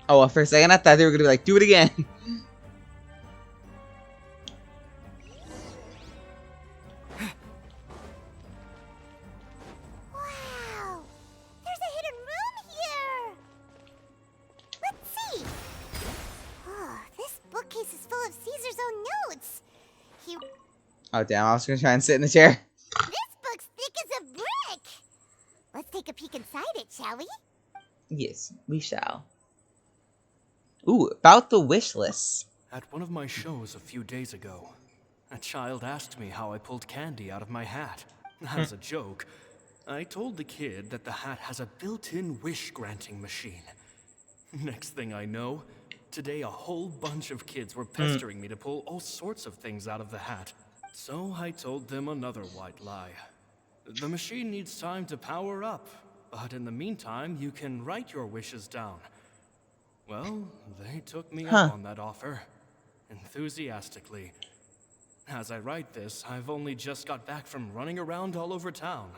Oh, for a second I thought they were gonna be like, do it again. Wow! There's a hidden room here! Let's see! Oh, this bookcase is full of Caesar's own notes. He... Oh damn, I was gonna try and sit in the chair. This book's thick as a brick! Let's take a peek inside it, shall we? Yes, we shall. Ooh, about the wish list. At one of my shows a few days ago, a child asked me how I pulled candy out of my hat. As a joke, I told the kid that the hat has a built-in wish-granting machine. Next thing I know, today a whole bunch of kids were pestering me to pull all sorts of things out of the hat. So I told them another white lie. The machine needs time to power up, but in the meantime, you can write your wishes down. Well, they took me up on that offer, enthusiastically. As I write this, I've only just got back from running around all over town,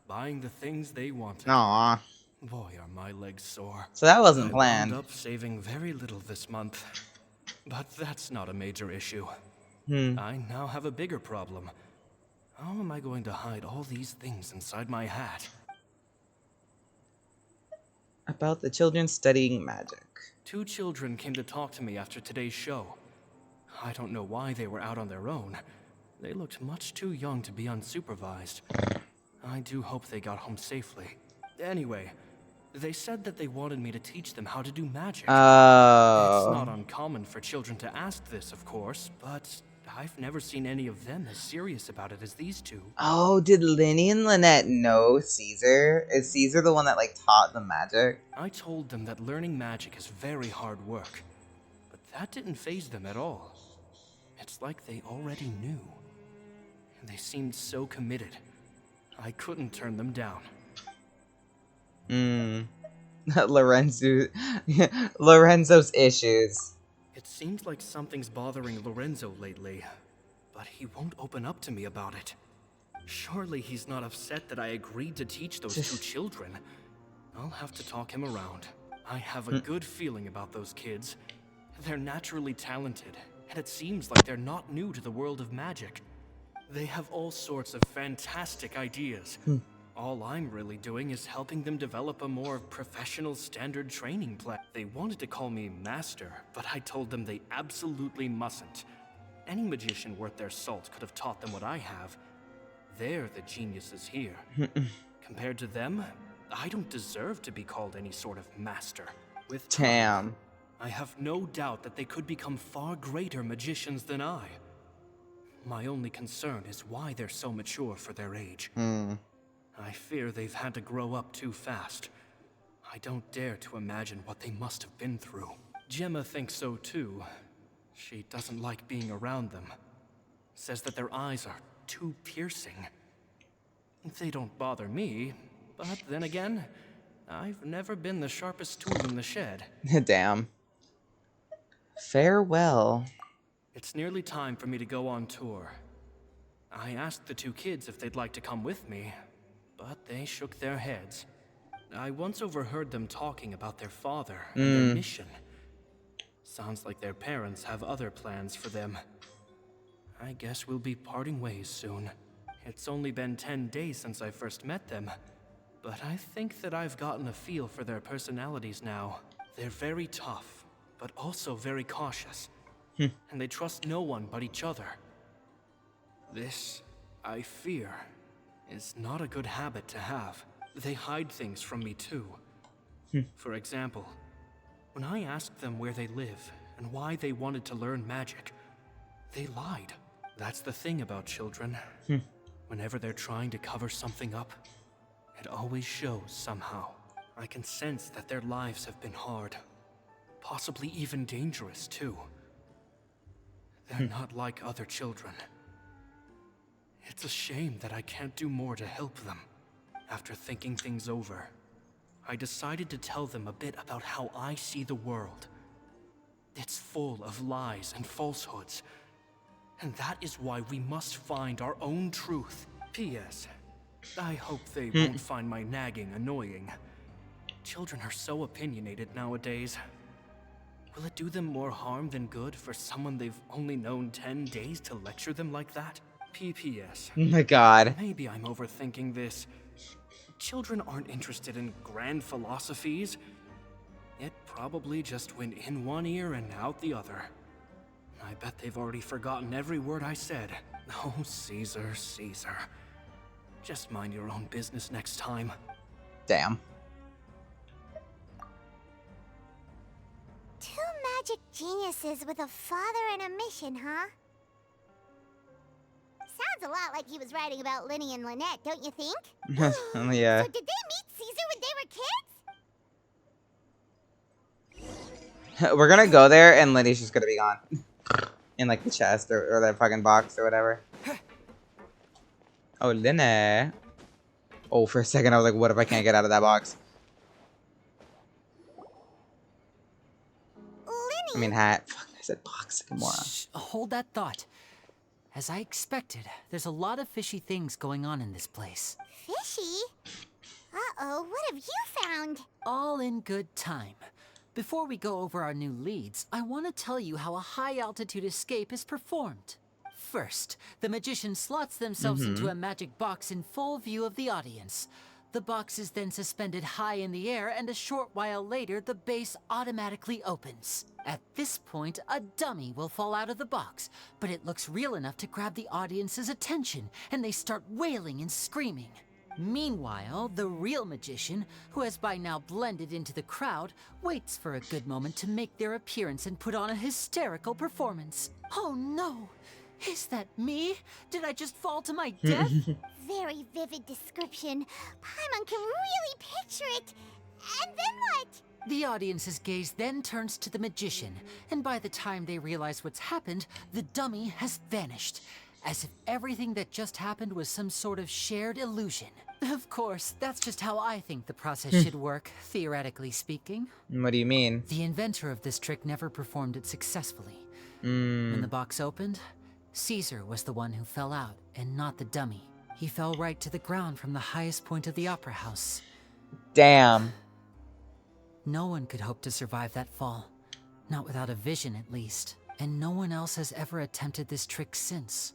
buying the things they wanted. Aww. Boy, are my legs sore. So that wasn't I planned. wound up saving very little this month, but that's not a major issue. I now have a bigger problem. How am I going to hide all these things inside my hat? About the children studying magic. 2 children came to talk to me after today's show. I don't know why they were out on their own. They looked much too young to be unsupervised. I do hope they got home safely. Anyway, they said that they wanted me to teach them how to do magic. Oh. It's not uncommon for children to ask this, of course, but I've never seen any of them as serious about it as these 2. Oh, did Lyney and Lynette know Caesar? Is Caesar the one that, like, taught them magic? I told them that learning magic is very hard work, but that didn't faze them at all. It's like they already knew. They seemed so committed. I couldn't turn them down. Lorenzo's issues. It seems like something's bothering Lorenzo lately, but he won't open up to me about it. Surely he's not upset that I agreed to teach those 2 children. I'll have to talk him around. I have a good feeling about those kids. They're naturally talented, and it seems like they're not new to the world of magic. They have all sorts of fantastic ideas. All I'm really doing is helping them develop a more professional standard training plan. They wanted to call me master, but I told them they absolutely mustn't. Any magician worth their salt could have taught them what I have. They're the geniuses here. Compared to them, I don't deserve to be called any sort of master. With time, I have no doubt that they could become far greater magicians than I. My only concern is why they're so mature for their age. I fear they've had to grow up too fast. I don't dare to imagine what they must have been through. Gemma thinks so too. She doesn't like being around them. Says that their eyes are too piercing. They don't bother me, but then again, I've never been the sharpest tool in the shed. Damn. Farewell. It's nearly time for me to go on tour. I asked the two kids if they'd like to come with me, but they shook their heads. I once overheard them talking about their father and their mission. Sounds like their parents have other plans for them. I guess we'll be parting ways soon. It's only been 10 days since I first met them, but I think that I've gotten a feel for their personalities now. They're very tough, but also very cautious, and they trust no one but each other. This, I fear, is not a good habit to have. They hide things from me too. For example, when I asked them where they live and why they wanted to learn magic, they lied. That's the thing about children. Whenever they're trying to cover something up, it always shows somehow. I can sense that their lives have been hard, possibly even dangerous too. They're not like other children. It's a shame that I can't do more to help them. After thinking things over, I decided to tell them a bit about how I see the world. It's full of lies and falsehoods, and that is why we must find our own truth. P.S. I hope they won't find my nagging annoying. Children are so opinionated nowadays. Will it do them more harm than good for someone they've only known 10 days to lecture them like that? P.P.S. Oh my god. Maybe I'm overthinking this. Children aren't interested in grand philosophies. It probably just went in one ear and out the other. I bet they've already forgotten every word I said. Oh, Caesar, Caesar. Just mind your own business next time. Damn. Two magic geniuses with a father and a mission, huh? Sounds a lot like he was writing about Lyney and Lynette, don't you think? Yeah. So did they meet Caesar when they were kids? We're gonna go there and Lyney's just gonna be gone. In like the chest or that fucking box or whatever. Oh, Lyney. Oh, for a second I was like, what if I can't get out of that box? Lyney! I mean hat. Fuck, I said box. Like a moron. Shh, hold that thought. As I expected, there's a lot of fishy things going on in this place. Fishy? Uh-oh, what have you found? All in good time. Before we go over our new leads, I want to tell you how a high-altitude escape is performed. First, the magician slots themselves into a magic box in full view of the audience. The box is then suspended high in the air, and a short while later, the base automatically opens. At this point, a dummy will fall out of the box, but it looks real enough to grab the audience's attention, and they start wailing and screaming. Meanwhile, the real magician, who has by now blended into the crowd, waits for a good moment to make their appearance and put on a hysterical performance. Oh no! Is that me? Did I just fall to my death? Very vivid description. Paimon can really picture it. And then what? The audience's gaze then turns to the magician, and by the time they realize what's happened, the dummy has vanished, as if everything that just happened was some sort of shared illusion. Of course, that's just how I think the process should work, theoretically speaking. What do you mean? The inventor of this trick never performed it successfully. When the box opened, Caesar was the one who fell out, and not the dummy. He fell right to the ground from the highest point of the opera house. Damn. No one could hope to survive that fall. Not without a vision, at least. And no one else has ever attempted this trick since.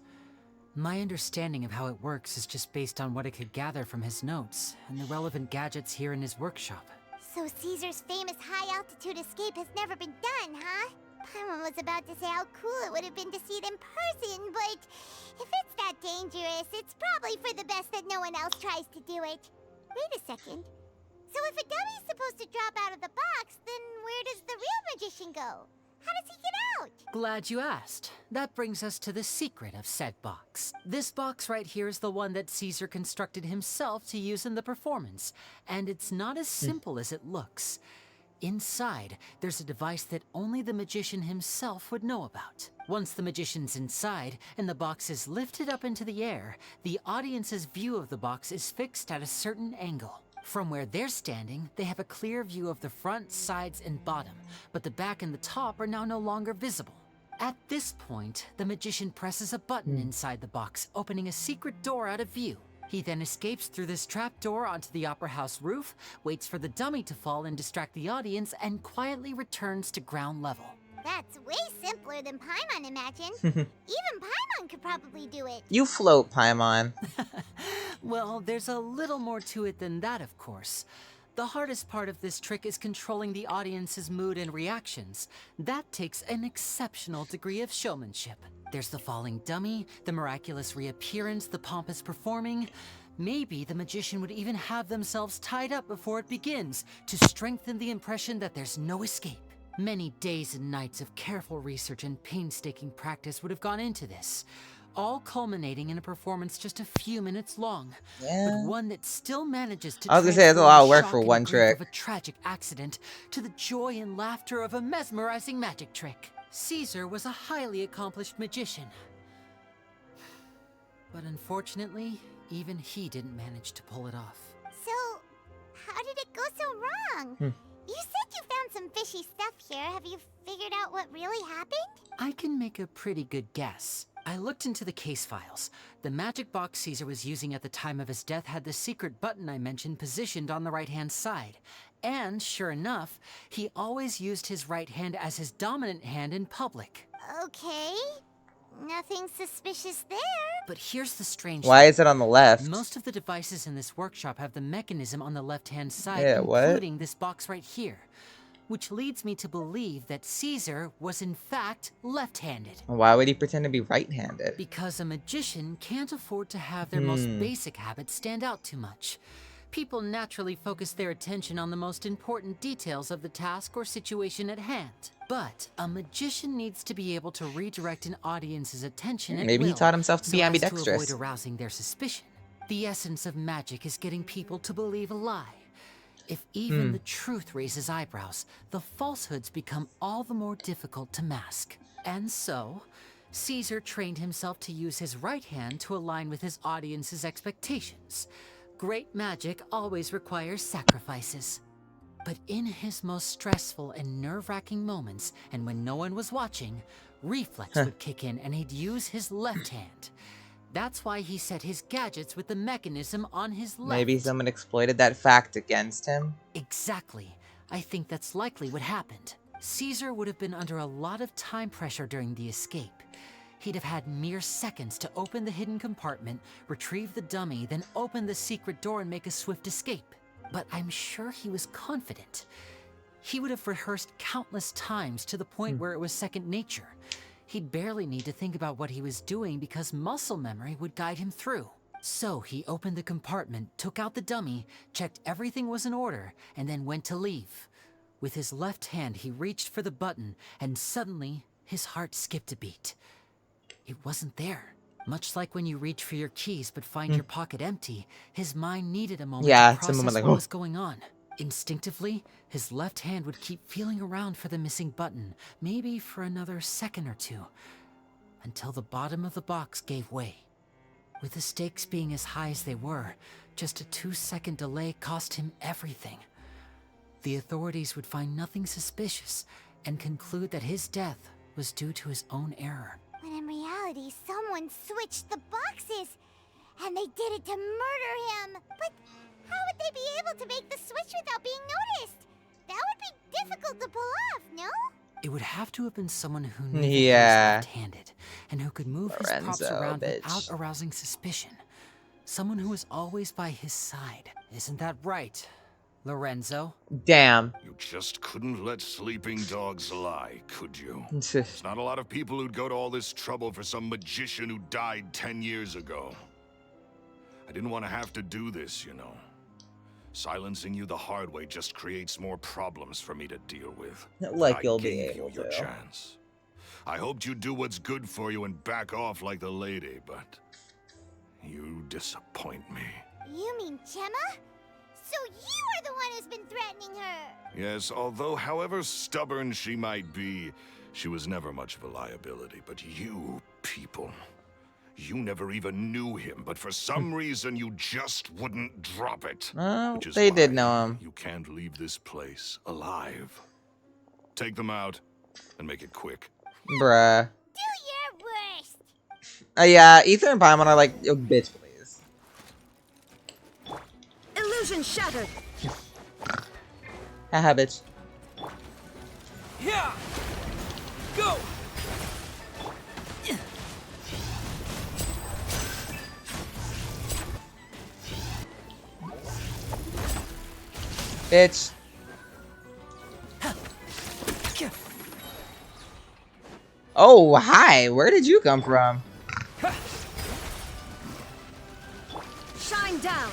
My understanding of how it works is just based on what I could gather from his notes and the relevant gadgets here in his workshop. So Caesar's famous high-altitude escape has never been done, huh? Paimon was about to say how cool it would have been to see it in person, but if it's that dangerous, it's probably for the best that no one else tries to do it. Wait a second. So if a dummy's supposed to drop out of the box, then where does the real magician go? How does he get out? Glad you asked. That brings us to the secret of said box. This box right here is the one that Caesar constructed himself to use in the performance, and it's not as simple as it looks. Inside, there's a device that only the magician himself would know about. Once the magician's inside and the box is lifted up into the air, the audience's view of the box is fixed at a certain angle. From where they're standing, they have a clear view of the front, sides, and bottom, but the back and the top are now no longer visible. At this point, the magician presses a button inside the box, opening a secret door out of view. He then escapes through this trap door onto the opera house roof, waits for the dummy to fall and distract the audience, and quietly returns to ground level. That's way simpler than Paimon imagined. Even Paimon could probably do it. You float, Paimon. Well, there's a little more to it than that, of course. The hardest part of this trick is controlling the audience's mood and reactions. That takes an exceptional degree of showmanship. There's the falling dummy, the miraculous reappearance, the pompous performing. Maybe the magician would even have themselves tied up before it begins to strengthen the impression that there's no escape. Many days and nights of careful research and painstaking practice would have gone into this, all culminating in a performance just a few minutes long, but one that still manages to I was gonna say, that's a lot of work for one trick. Of a tragic accident to the joy and laughter of a mesmerizing magic trick. Caesar was a highly accomplished magician, but unfortunately, even he didn't manage to pull it off. So, how did it go so wrong? You said you found some fishy stuff here. Have you figured out what really happened? I can make a pretty good guess. I looked into the case files. The magic box Caesar was using at the time of his death had the secret button I mentioned positioned on the right-hand side. And sure enough, he always used his right hand as his dominant hand in public. Okay. Nothing suspicious there. But here's the strange Why thing. is it on the left? Most of the devices in this workshop have the mechanism on the left-hand side, Yeah, what? including this box right here. Which leads me to believe that Caesar was in fact left-handed. Why would he pretend to be right-handed? Because a magician can't afford to have their most basic habits stand out too much. People naturally focus their attention on the most important details of the task or situation at hand. But a magician needs to be able to redirect an audience's attention at Maybe he will, taught himself to be so as ambidextrous. to avoid arousing their suspicion. The essence of magic is getting people to believe a lie. If even the truth raises eyebrows, the falsehoods become all the more difficult to mask. And so, Caesar trained himself to use his right hand to align with his audience's expectations. Great magic always requires sacrifices. But in his most stressful and nerve-wracking moments, and when no one was watching, reflex would kick in and he'd use his left hand. That's why he set his gadgets with the mechanism on his left. Maybe someone exploited that fact against him. Exactly. I think that's likely what happened. Caesar would have been under a lot of time pressure during the escape. He'd have had mere seconds to open the hidden compartment, retrieve the dummy, then open the secret door and make a swift escape. But I'm sure he was confident. He would have rehearsed countless times to the point where it was second nature. He'd barely need to think about what he was doing because muscle memory would guide him through. So he opened the compartment, took out the dummy, checked everything was in order, and then went to leave. With his left hand, he reached for the button, and suddenly, his heart skipped a beat. It wasn't there. Much like when you reach for your keys but find your pocket empty, his mind needed a moment to process like, what was going on. Instinctively, his left hand would keep feeling around for the missing button, maybe for another second or two, until the bottom of the box gave way. With the stakes being as high as they were, just a 2-second delay cost him everything. The authorities would find nothing suspicious and conclude that his death was due to his own error. When in reality, someone switched the boxes, and they did it to murder him. But how would they be able to make the switch without being noticed? That would be difficult to pull off, no? It would have to have been someone who knew that he was left-handed and who could move his props around without arousing suspicion. Someone who was always by his side. Isn't that right, Lorenzo? Damn. You just couldn't let sleeping dogs lie, could you? There's not a lot of people who'd go to all this trouble for some magician who died 10 years ago. I didn't want to have to do this, you know. Silencing you the hard way just creates more problems for me to deal with. Like I you'll be gave able you your to. chance. I hoped you'd do what's good for you and back off like the lady, but you disappoint me. You mean Gemma? So you are the one who's been threatening her! Yes, although however stubborn she might be, she was never much of a liability. But you people, You never even knew him, but for some reason you just wouldn't drop it. Oh, Which is they did why know him. You can't leave this place alive. Take them out and make it quick. Bruh. Do your worst. Yeah, Ether and Paimon are like, yo, bitch, please. Illusion shattered. Haha, bitch. Yeah. Go. Bitch. Oh, hi. Where did you come from? Shine down.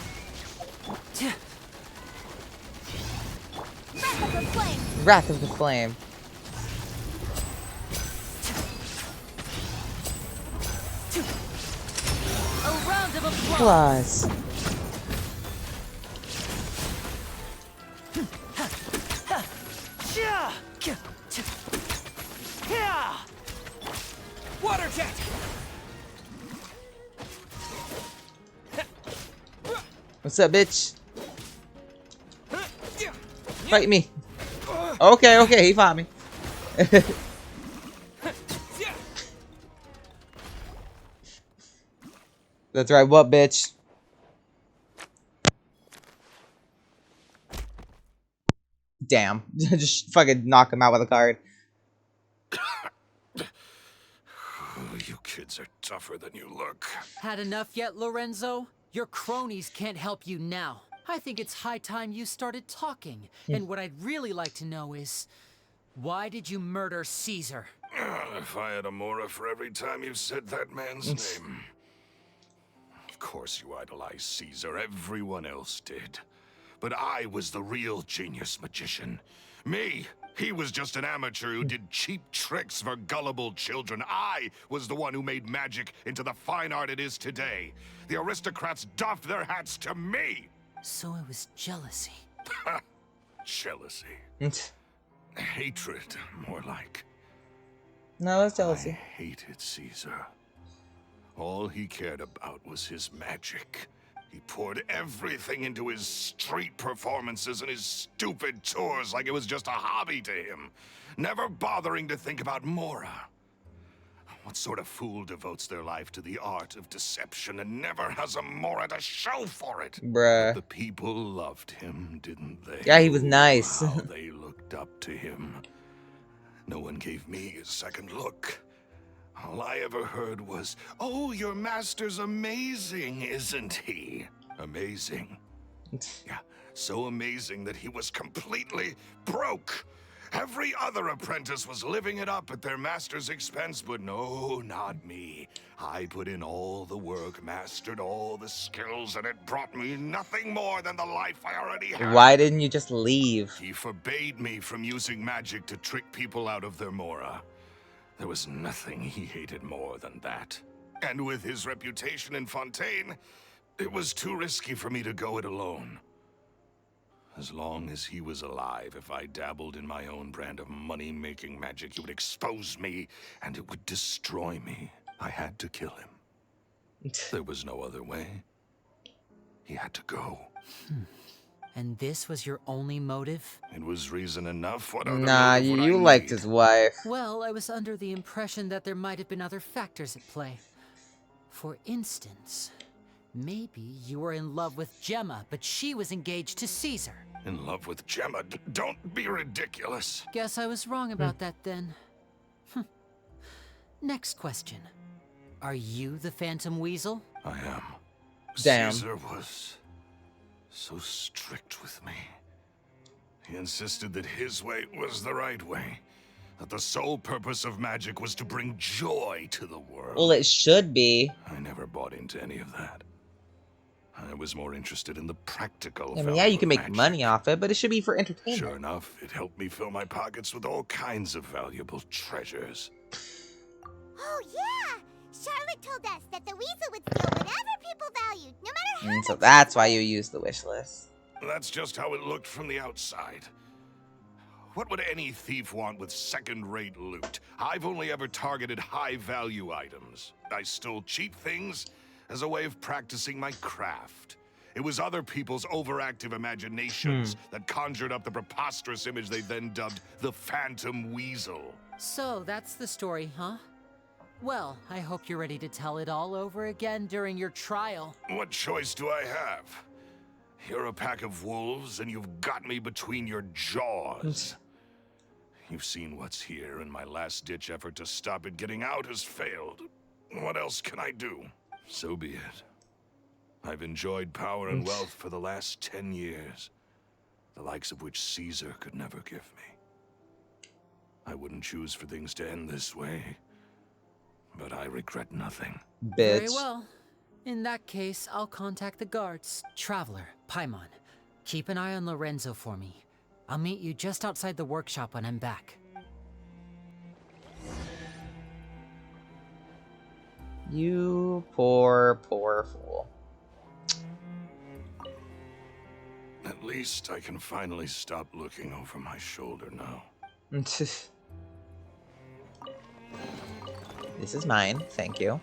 Breath of the flame. Wrath of the Flame. A round of applause. Applause. Water jet. What's up, bitch? Fight me. Okay, okay, he fought me. That's right, what, bitch? Damn. Just fucking knock him out with a card. You kids are tougher than you look. Had enough yet, Lorenzo? Your cronies can't help you now. I think it's high time you started talking. And what I'd really like to know is, why did you murder Caesar? If I had a Mora for every time you said that man's name. Of course you idolized Caesar, everyone else did. But I was the real genius magician. Me, he was just an amateur who did cheap tricks for gullible children. I was the one who made magic into the fine art it is today. The aristocrats doffed their hats to me. So it was jealousy. Jealousy. Hatred, more like. No, it's jealousy. I hated Caesar. All he cared about was his magic. He poured everything into his street performances and his stupid tours like it was just a hobby to him, never bothering to think about Mora. What sort of fool devotes their life to the art of deception and never has a Mora to show for it? Bruh. But the people loved him, didn't they? Yeah, he was nice. How they looked up to him. No one gave me a second look. All I ever heard was, "Oh, your master's amazing, isn't he?" Amazing. Yeah, so amazing that he was completely broke. Every other apprentice was living it up at their master's expense, but no, not me. I put in all the work, mastered all the skills, and it brought me nothing more than the life I already had. Why didn't you just leave? He forbade me from using magic to trick people out of their Mora. There was nothing he hated more than that. And with his reputation in Fontaine, it was too risky for me to go it alone. As long as he was alive, if I dabbled in my own brand of money-making magic, he would expose me, and it would destroy me. I had to kill him. There was no other way. He had to go. And this was your only motive? It was reason enough. What other Nah, motive would I you liked need? his wife. Well, I was under the impression that there might have been other factors at play. For instance, maybe you were in love with Gemma, but she was engaged to Caesar. In love with Gemma? Don't be ridiculous. Guess I was wrong about that then. Next question. Are you the Phantom Weasel? I am. Damn. Caesar was so strict with me. He insisted that his way was the right way. That the sole purpose of magic was to bring joy to the world. Well, it should be. I never bought into any of that. I was more interested in the practical I mean, value yeah, you of can make magic. money off it, but it should be for entertainment. Sure enough, it helped me fill my pockets with all kinds of valuable treasures. Oh, yeah! Charlotte told us that the Weasel would steal whatever people valued, no matter how So much that's why you use the wish list. That's just how it looked from the outside. What would any thief want with second-rate loot? I've only ever targeted high-value items. I stole cheap things as a way of practicing my craft. It was other people's overactive imaginations that conjured up the preposterous image they then dubbed the Phantom Weasel. So, that's the story, huh? Well, I hope you're ready to tell it all over again during your trial. What choice do I have? You're a pack of wolves, and you've got me between your jaws. You've seen what's here, and my last-ditch effort to stop it getting out has failed. What else can I do? So be it. I've enjoyed power and wealth for the last 10 years, the likes of which Caesar could never give me. I wouldn't choose for things to end this way, but I regret nothing. Bitch. Very well. In that case, I'll contact the guards. Traveler, Paimon, keep an eye on Lorenzo for me. I'll meet you just outside the workshop when I'm back. You poor, poor fool. At least I can finally stop looking over my shoulder now. This is mine, thank you.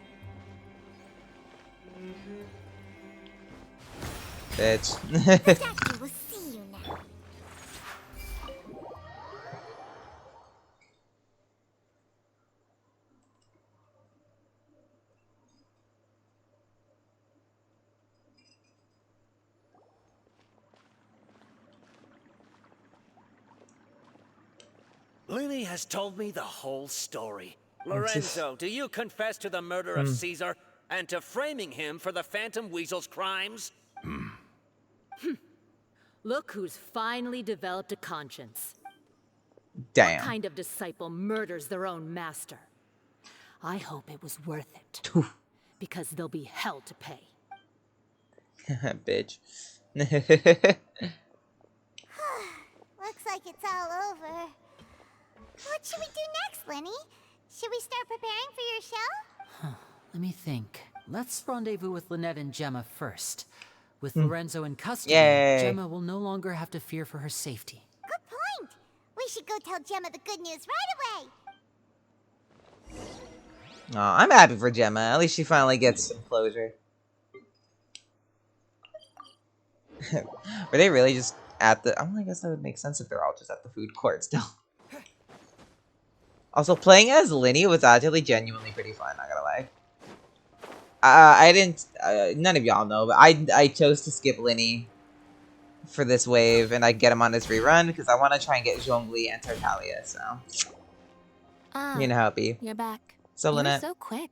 Bitch. Statue will see you now. Lyney has told me the whole story. Lorenzo, do you confess to the murder of Caesar and to framing him for the Phantom Weasel's crimes? Look who's finally developed a conscience. Damn. What kind of disciple murders their own master? I hope it was worth it. Because there'll be hell to pay. Bitch. Looks like it's all over. What should we do next, Lyney? Should we start preparing for your show? Let me think. Let's rendezvous with Lynette and Gemma first. With Lorenzo in custody, Yay. Gemma will no longer have to fear for her safety. Good point. We should go tell Gemma the good news right away. Oh, I'm happy for Gemma. At least she finally gets some closure. Were they really just at the... I guess that would make sense if they're all just at the food court still. Also, playing as Lyney was actually genuinely pretty fun, not gonna lie. I didn't... none of y'all know, but I chose to skip Lyney for this wave, and I get him on his rerun, because I want to try and get Zhongli and Tartaglia, so... you know how it be. You're back. So, You were Lynette... so quick.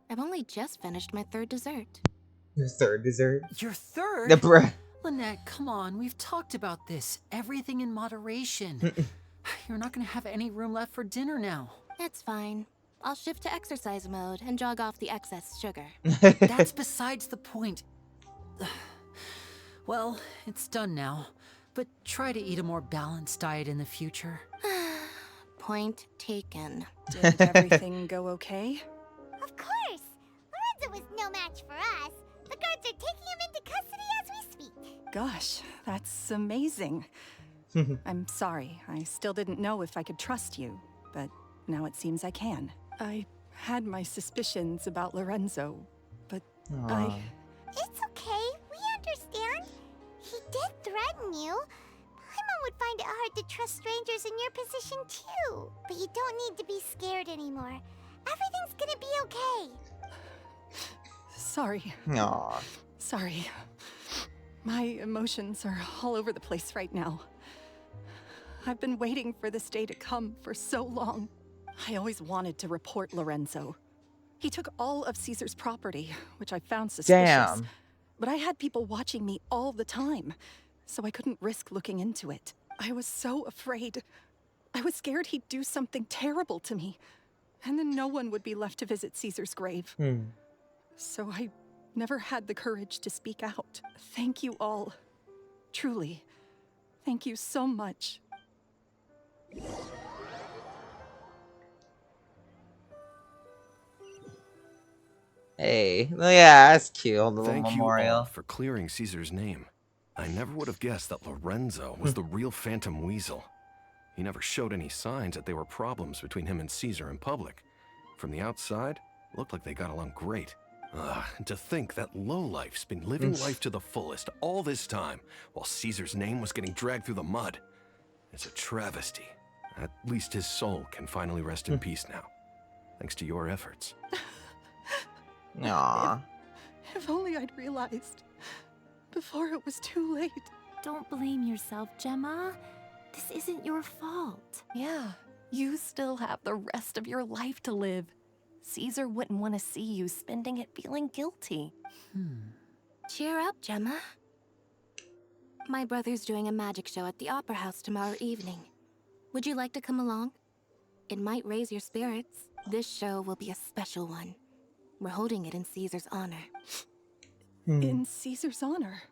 I've only just finished my third dessert. Your third dessert? Your third? The bruh. Lynette, come on. We've talked about this. Everything in moderation. You're not going to have any room left for dinner now. It's fine. I'll shift to exercise mode and jog off the excess sugar. That's besides the point. Well, it's done now. But try to eat a more balanced diet in the future. Point taken. Did everything go okay? Of course. Lorenzo was no match for us. The guards are taking him into custody as we speak. Gosh, that's amazing. I'm sorry. I still didn't know if I could trust you, but now it seems I can. I had my suspicions about Lorenzo, but Aw. It's okay. We understand. He did threaten you. Paimon would find it hard to trust strangers in your position too. But you don't need to be scared anymore. Everything's gonna be okay. sorry. Aw. Sorry. My emotions are all over the place right now. I've been waiting for this day to come for so long. I always wanted to report Lorenzo. He took all of Caesar's property, which I found suspicious. Damn. But I had people watching me all the time, so I couldn't risk looking into it. I was so afraid. I was scared he'd do something terrible to me, and then no one would be left to visit Caesar's grave. So I never had the courage to speak out. Thank you all. Truly. Thank you so much. Hey. Well, yeah, that's cute. A little Thank you memorial. all for clearing Caesar's name. I never would have guessed that Lorenzo was the real Phantom Weasel. He never showed any signs that there were problems between him and Caesar in public. From the outside, it looked like they got along great. And to think that lowlife's been living life to the fullest all this time, while Caesar's name was getting dragged through the mud. It's a travesty. At least his soul can finally rest in peace now, thanks to your efforts. Aww. If only I'd realized before it was too late. Don't blame yourself, Gemma. This isn't your fault. Yeah, you still have the rest of your life to live. Caesar wouldn't want to see you spending it feeling guilty. Cheer up, Gemma. My brother's doing a magic show at the Opera House tomorrow evening. Would you like to come along? It might raise your spirits. This show will be a special one. We're holding it in Caesar's honor. In Caesar's honor.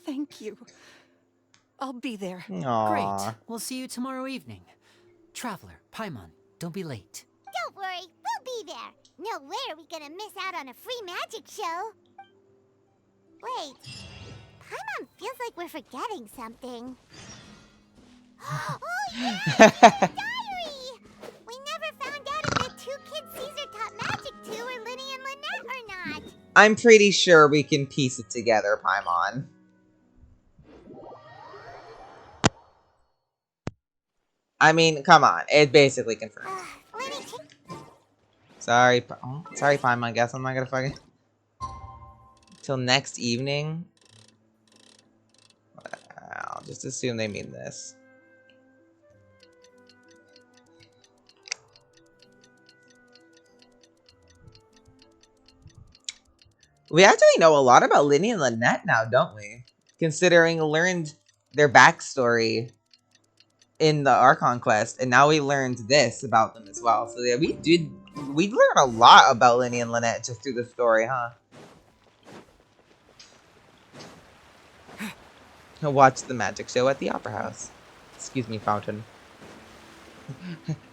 Thank you. I'll be there. Aww. Great. We'll see you tomorrow evening. Traveler, Paimon, don't be late. Don't worry, we'll be there. No way are we gonna miss out on a free magic show. Wait, Paimon feels like we're forgetting something. Oh yeah, diary! We never found out if the two kids Caesar taught magic to were Lyney and Lynette or not. I'm pretty sure we can piece it together, Paimon. I mean, come on. It's basically confirmed. Sorry, sorry, Paimon. I guess I'm not gonna fucking... Till next evening? I'll just assume they mean this. We actually know a lot about Lyney and Lynette now, don't we? Considering we learned their backstory in the Archon quest, and now we learned this about them as well. So yeah, we learned a lot about Lyney and Lynette just through the story, huh? Watch the magic show at the Opera House. Excuse me, Fountain.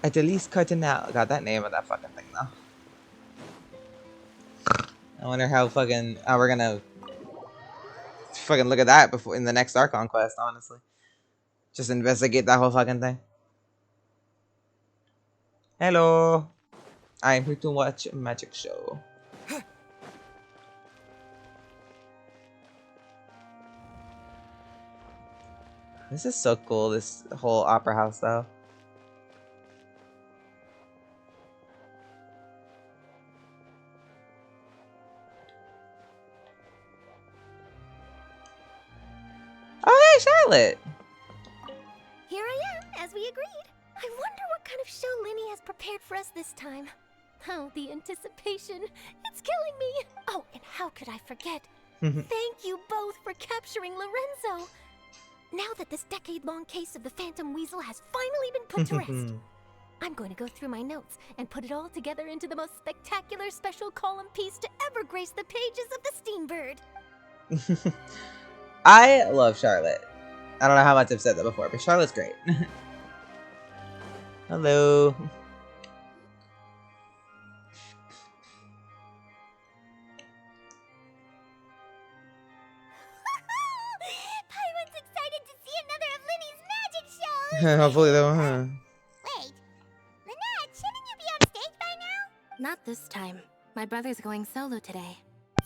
At the least Cardinal. God, that name of that fucking thing, though. I wonder how we're gonna fucking look at that before in the next Archon quest, honestly. Just investigate that whole fucking thing. Hello. I'm here to watch a magic show. This is so cool, this whole opera house, though. Oh, hey, Charlotte! Here I am, as we agreed. I wonder what kind of show Lyney has prepared for us this time. Oh, the anticipation. It's killing me. Oh, and how could I forget? Thank you both for capturing Lorenzo. Now that this decade-long case of the Phantom Weasel has finally been put to rest, I'm going to go through my notes and put it all together into the most spectacular special column piece to ever grace the pages of the Steambird. I love Charlotte. I don't know how much I've said that before, but Charlotte's great. Hello. Paimon's excited to see another of Lyney's magic shows. Hopefully though, Wait, Lynette, shouldn't you be on stage by now? Not this time. My brother's going solo today,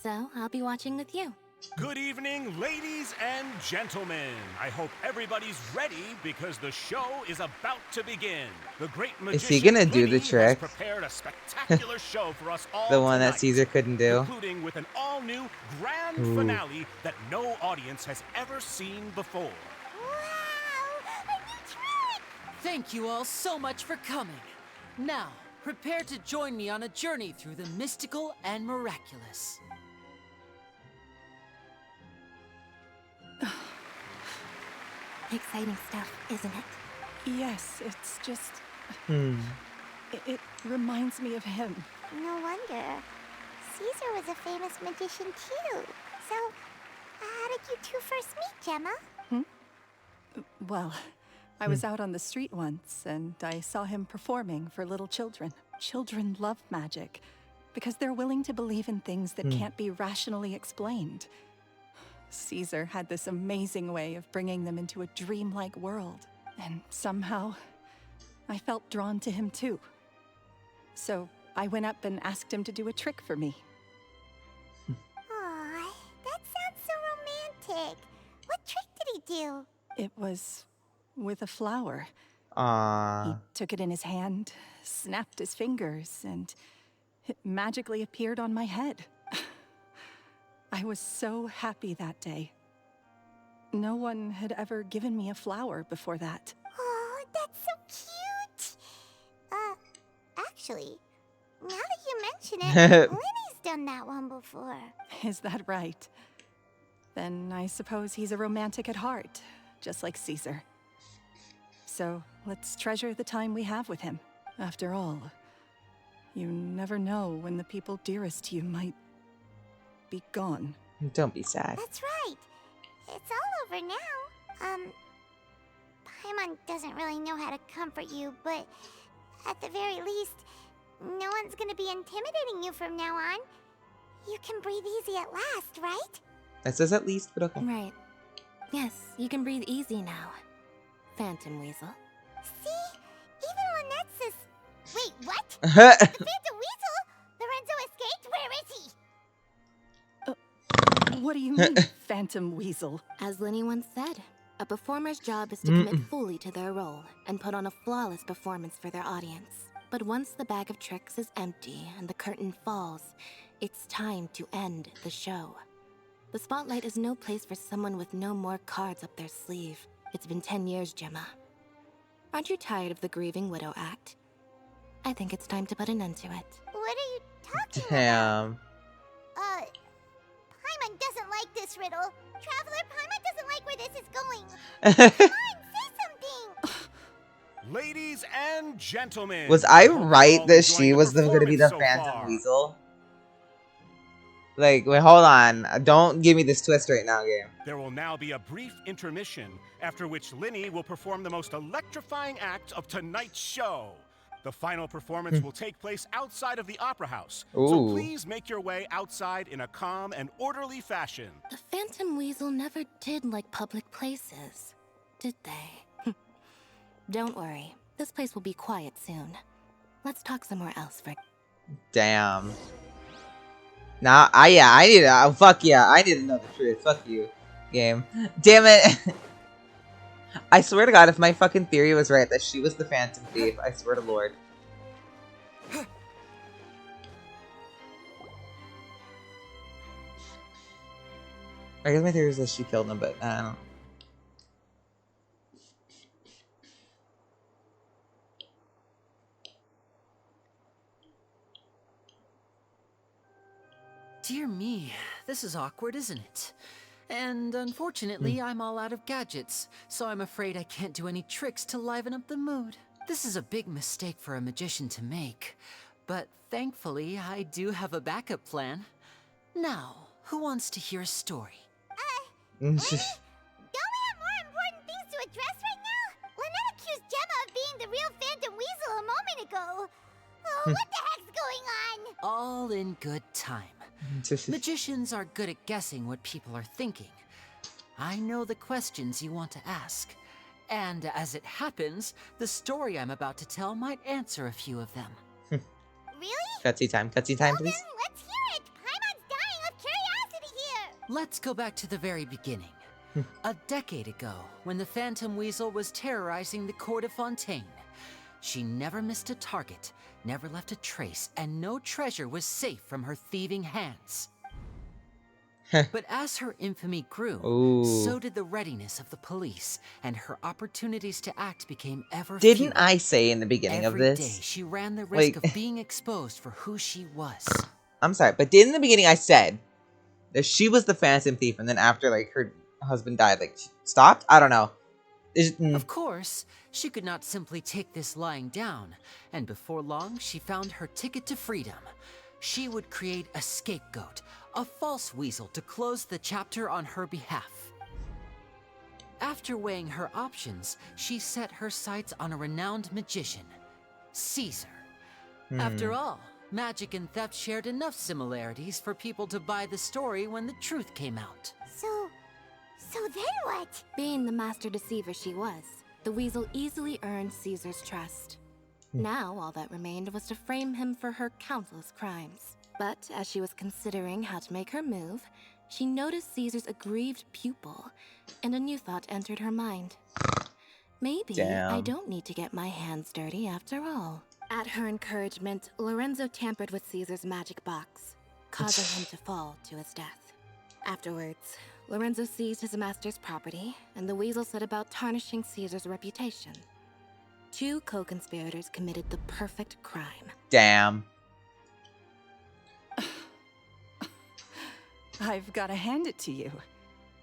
so I'll be watching with you. Good evening, ladies and gentlemen. I hope everybody's ready because the show is about to begin. The great magician is he gonna do the Lyney trick? has prepared a spectacular show for us all The one tonight, that Caesar couldn't do. including with an all-new grand finale that no audience has ever seen before. Wow, a new trick! Thank you all so much for coming. Now, prepare to join me on a journey through the mystical and miraculous. Exciting stuff, isn't it? Yes, it's just... It reminds me of him. No wonder. Caesar was a famous magician too. So, how did you two first meet, Gemma? Well, I was out on the street once, and I saw him performing for little children. Children love magic, because they're willing to believe in things that can't be rationally explained. Caesar had this amazing way of bringing them into a dreamlike world. And somehow, I felt drawn to him too. So I went up and asked him to do a trick for me. Aw, that sounds so romantic. What trick did he do? It was with a flower. He Aww. took it in his hand, snapped his fingers, and it magically appeared on my head. I was so happy that day. No one had ever given me a flower before that. Oh, that's so cute. Actually, now that you mention it, Lyney's done that one before. Is that right? Then I suppose he's a romantic at heart, just like Caesar. So let's treasure the time we have with him. After all, you never know when the people dearest to you might be gone. Don't be sad. That's right. It's all over now. Paimon doesn't really know how to comfort you, but at the very least, no one's gonna be intimidating you from now on. You can breathe easy at last, right? That says at least, but okay. Right. Yes, you can breathe easy now, Phantom Weasel. See? Even when that's this... Wait, what? The Phantom Weasel? Lorenzo escaped? Where is he? What do you mean, Phantom Weasel? As Lyney once said, a performer's job is to commit fully to their role and put on a flawless performance for their audience. But once the bag of tricks is empty and the curtain falls, it's time to end the show. The spotlight is no place for someone with no more cards up their sleeve. It's been 10 years, Gemma. Aren't you tired of the grieving widow act? I think it's time to put an end to it. What are you talking Damn. about? Paimon doesn't like this riddle. Traveler, Paimon doesn't like where this is going. Come on, say something. Ladies and gentlemen. Was I hope you right all that enjoyed she was going to be the performance so Phantom far. Weasel? Like, wait, hold on. Don't give me this twist right now, game. There will now be a brief intermission, after which Lyney will perform the most electrifying act of tonight's show. The final performance will take place outside of the Opera House, so Ooh. please make your way outside in a calm and orderly fashion. The Phantom Weasel never did like public places, did they? Don't worry, this place will be quiet soon. Let's talk somewhere else for... Damn. Nah, I need to, fuck yeah, I need to know the truth. Fuck you, game. Damn it. I swear to God, if my fucking theory was right that she was the Phantom Thief, I swear to Lord. I guess my theory is that she killed him, but I don't. Dear me, this is awkward, isn't it? And unfortunately, I'm all out of gadgets, so I'm afraid I can't do any tricks to liven up the mood. This is a big mistake for a magician to make, but thankfully, I do have a backup plan. Now, who wants to hear a story? Lyney, don't we have more important things to address right now? Lynette accused Gemma of being the real Phantom Weasel a moment ago. Oh, what the heck's going on? All in good time. Magicians are good at guessing what people are thinking. I know the questions you want to ask. And as it happens, the story I'm about to tell might answer a few of them. Really? Cutscene time, please. Then let's hear it. Paimon's dying of curiosity here. Let's go back to the very beginning. A decade ago, when the Phantom Weasel was terrorizing the court of Fontaine. She never missed a target, never left a trace, and no treasure was safe from her thieving hands. But as her infamy grew, so did the readiness of the police, and her opportunities to act became ever fewer. Didn't I say in the beginning of this? Every day, she ran the risk of being exposed for who she was. I'm sorry, but didn't in the beginning I said that she was the Phantom Thief, and then after, like, her husband died, like, she stopped? I don't know. Of course, she could not simply take this lying down, and before long, she found her ticket to freedom. She would create a scapegoat, a false weasel to close the chapter on her behalf. After weighing her options, she set her sights on a renowned magician, Caesar. After all, magic and theft shared enough similarities for people to buy the story when the truth came out. So, So then what? Being the master deceiver she was, the Weasel easily earned Caesar's trust. Now, all that remained was to frame him for her countless crimes. But as she was considering how to make her move, she noticed Caesar's aggrieved pupil, and a new thought entered her mind. Maybe I don't need to get my hands dirty after all. At her encouragement, Lorenzo tampered with Caesar's magic box, causing him to fall to his death. Afterwards, Lorenzo seized his master's property, and the Weasel set about tarnishing Caesar's reputation. Two co-conspirators committed the perfect crime. Damn. I've got to hand it to you.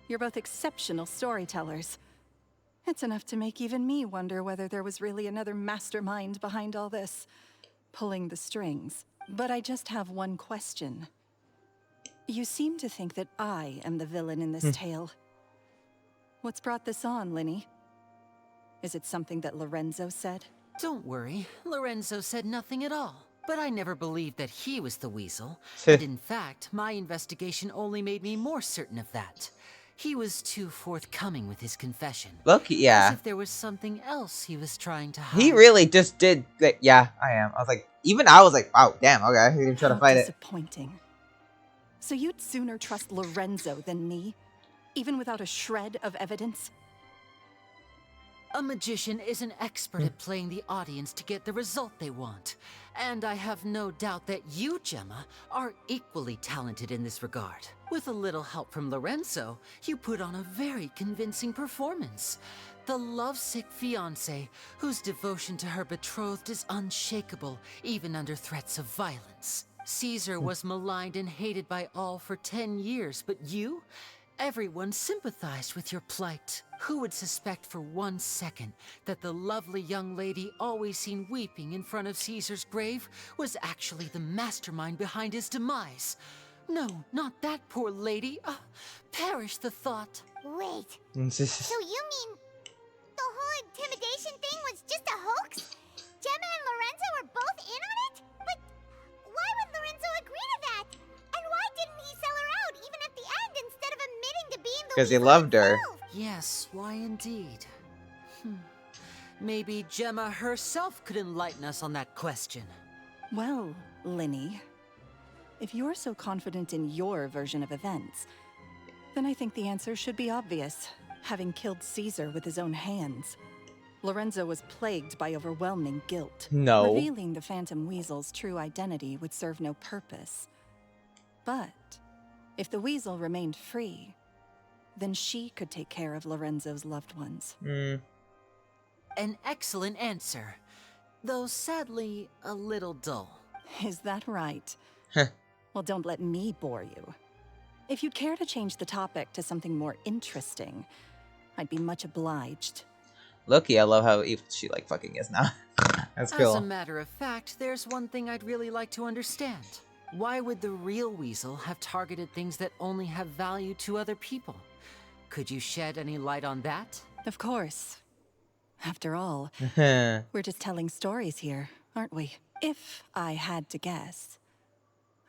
You're both exceptional storytellers. It's enough to make even me wonder whether there was really another mastermind behind all this, pulling the strings. But I just have one question. You seem to think that I am the villain in this tale. What's brought this on, Lyney? Is it something that Lorenzo said? Don't worry, Lorenzo said nothing at all. But I never believed that he was the Weasel. And in fact, my investigation only made me more certain of that. He was too forthcoming with his confession. Look, yeah. As if there was something else he was trying to hide. He really just did. Yeah, I am. I was like, even I was like, wow, damn, okay, he's gonna try to fight it. Disappointing. So you'd sooner trust Lorenzo than me? Even without a shred of evidence? A magician is an expert at playing the audience to get the result they want. And I have no doubt that you, Gemma, are equally talented in this regard. With a little help from Lorenzo, you put on a very convincing performance. The lovesick fiancé, whose devotion to her betrothed is unshakable, even under threats of violence. Caesar was maligned and hated by all for 10 years, but you? Everyone sympathized with your plight. Who would suspect for 1 second that the lovely young lady always seen weeping in front of Caesar's grave was actually the mastermind behind his demise? No, not that poor lady. Perish the thought. Wait, so you mean the whole intimidation thing was just a hoax? Gemma and Lorenzo were both in on it? But why would Lorenzo agree to that? And why didn't he sell her out even at the end instead of admitting to being the Because he Weasel loved her. himself? Yes, why indeed? Maybe Gemma herself could enlighten us on that question. Well, Lyney, if you're so confident in your version of events, then I think the answer should be obvious. Having killed Caesar with his own hands, Lorenzo was plagued by overwhelming guilt. No. Revealing the Phantom Weasel's true identity would serve no purpose. But if the Weasel remained free, then she could take care of Lorenzo's loved ones. An excellent answer, though sadly a little dull. Is that right? Well, don't let me bore you. If you'd care to change the topic to something more interesting, I'd be much obliged. Loki, I love how evil she like fucking is now. That's cool. As a matter of fact, there's one thing I'd really like to understand. Why would the real Weasel have targeted things that only have value to other people? Could you shed any light on that? Of course. After all, we're just telling stories here, aren't we? If I had to guess,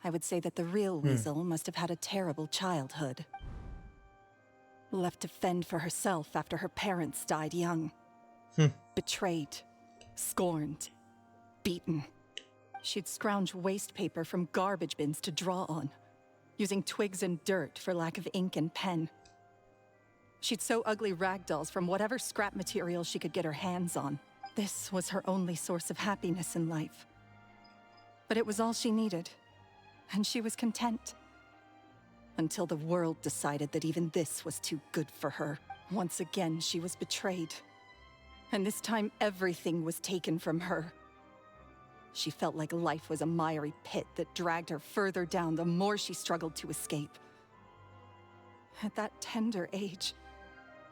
I would say that the real Weasel must have had a terrible childhood. Left to fend for herself after her parents died young. Betrayed, scorned, beaten. She'd scrounge waste paper from garbage bins to draw on, using twigs and dirt for lack of ink and pen. She'd sew ugly rag dolls from whatever scrap material she could get her hands on. This was her only source of happiness in life. But it was all she needed, and she was content. Until the world decided that even this was too good for her. Once again, she was betrayed. And this time, everything was taken from her. She felt like life was a miry pit that dragged her further down the more she struggled to escape. At that tender age,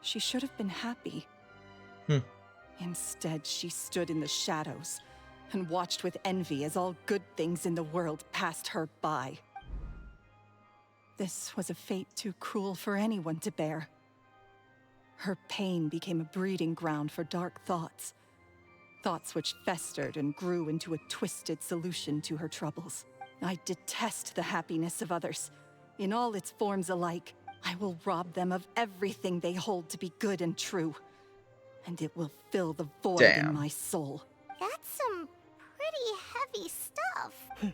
she should have been happy. Instead, she stood in the shadows and watched with envy as all good things in the world passed her by. This was a fate too cruel for anyone to bear. Her pain became a breeding ground for dark thoughts. Thoughts which festered and grew into a twisted solution to her troubles. I detest the happiness of others, in all its forms alike. I will rob them of everything they hold to be good and true. And it will fill the void in my soul. That's some pretty heavy stuff.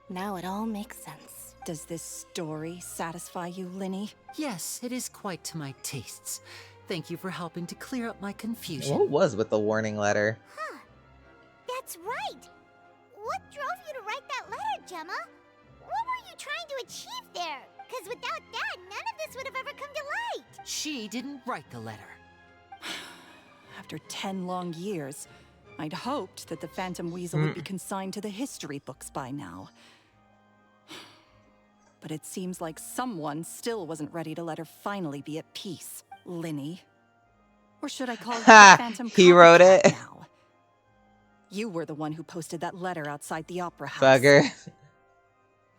Now it all makes sense. Does this story satisfy you, Lyney? Yes, it is quite to my tastes. Thank you for helping to clear up my confusion. What was with the warning letter? Huh. That's right. What drove you to write that letter, Gemma? What were you trying to achieve there? Because without that, none of this would have ever come to light. She didn't write the letter. After 10 long years, I'd hoped that the Phantom Weasel would be consigned to the history books by now. But it seems like someone still wasn't ready to let her finally be at peace. Lyney. Or should I call you the Phantom He wrote Copycat it. now? You were the one who posted that letter outside the opera house. Bugger.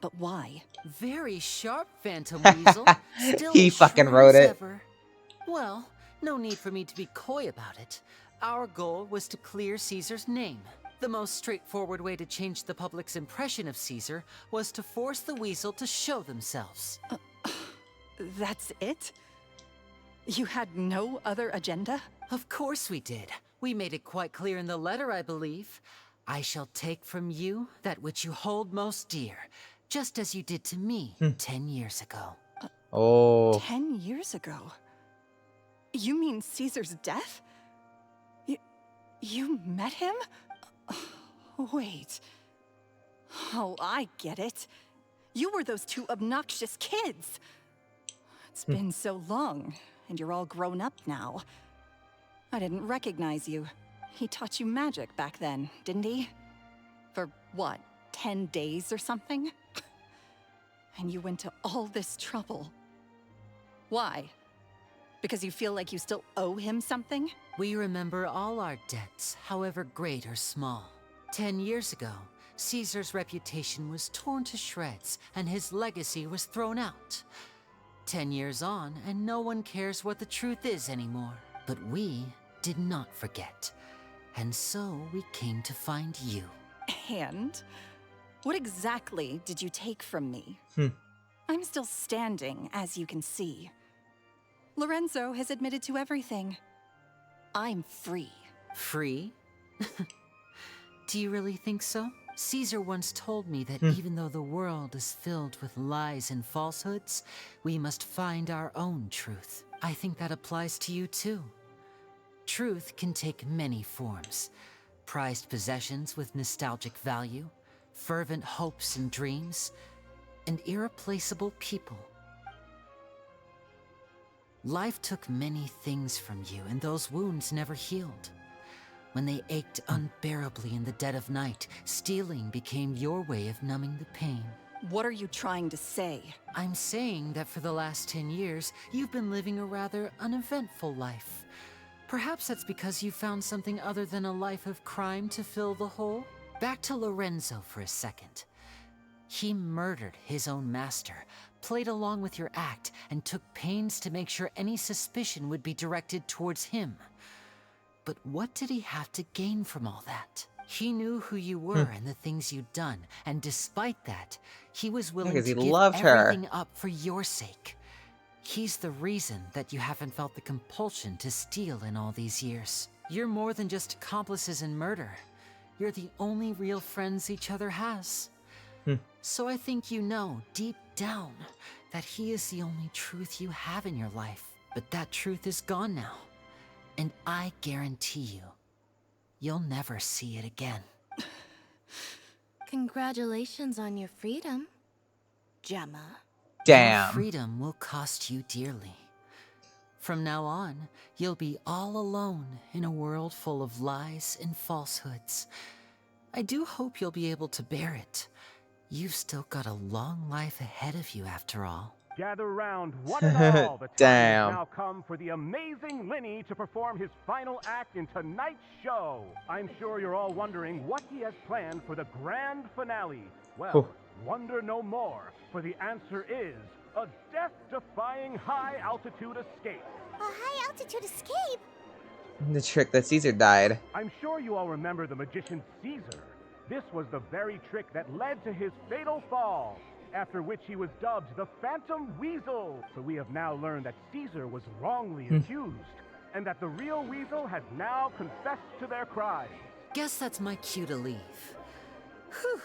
But why? Very sharp, Phantom Weasel. Still He as fucking shrewd wrote as it. ever. Well, no need for me to be coy about it. Our goal was to clear Caesar's name. The most straightforward way to change the public's impression of Caesar was to force the Weasel to show themselves. That's it? You had no other agenda? Of course we did. We made it quite clear in the letter, I believe. I shall take from you that which you hold most dear, just as you did to me 10 years ago. Oh. 10 years ago? You mean Caesar's death? You met him? Wait. Oh, I get it. You were those two obnoxious kids. It's been so long, and you're all grown up now. I didn't recognize you. He taught you magic back then, didn't he? For what, 10 days or something? And you went to all this trouble. Why? Because you feel like you still owe him something? We remember all our debts, however great or small. 10 years ago, Caesar's reputation was torn to shreds, and his legacy was thrown out. 10 years on, and no one cares what the truth is anymore. But we did not forget. And so we came to find you. And? What exactly did you take from me? I'm still standing, as you can see. Lorenzo has admitted to everything. I'm free. Free? Do you really think so? Caesar once told me that even though the world is filled with lies and falsehoods, we must find our own truth. I think that applies to you too. Truth can take many forms. Prized possessions with nostalgic value, fervent hopes and dreams, and irreplaceable people. Life took many things from you, and those wounds never healed. When they ached unbearably in the dead of night, stealing became your way of numbing the pain. What are you trying to say? I'm saying that for the last 10 years, you've been living a rather uneventful life. Perhaps that's because you found something other than a life of crime to fill the hole? Back to Lorenzo for a second. He murdered his own master, played along with your act, and took pains to make sure any suspicion would be directed towards him. But what did he have to gain from all that? He knew who you were and the things you'd done, and despite that, he was willing to give everything up for your sake. He's the reason that you haven't felt the compulsion to steal in all these years. You're more than just accomplices in murder. You're the only real friends each other has. So I think you know, deep down, that he is the only truth you have in your life. But that truth is gone now. And I guarantee you, you'll never see it again. Congratulations on your freedom, Gemma. Damn. Your freedom will cost you dearly. From now on, you'll be all alone in a world full of lies and falsehoods. I do hope you'll be able to bear it. You've still got a long life ahead of you after all. Gather round, one and all. The time Damn. has now come for the amazing Lyney to perform his final act in tonight's show. I'm sure you're all wondering what he has planned for the grand finale. Well, wonder no more, for the answer is a death-defying high-altitude escape. A high-altitude escape? The trick that Caesar died. I'm sure you all remember the magician Caesar. This was the very trick that led to his fatal fall. after which he was dubbed the Phantom Weasel. So we have now learned that Caesar was wrongly accused, and that the real Weasel has now confessed to their crimes. Guess that's my cue to leave. Whew.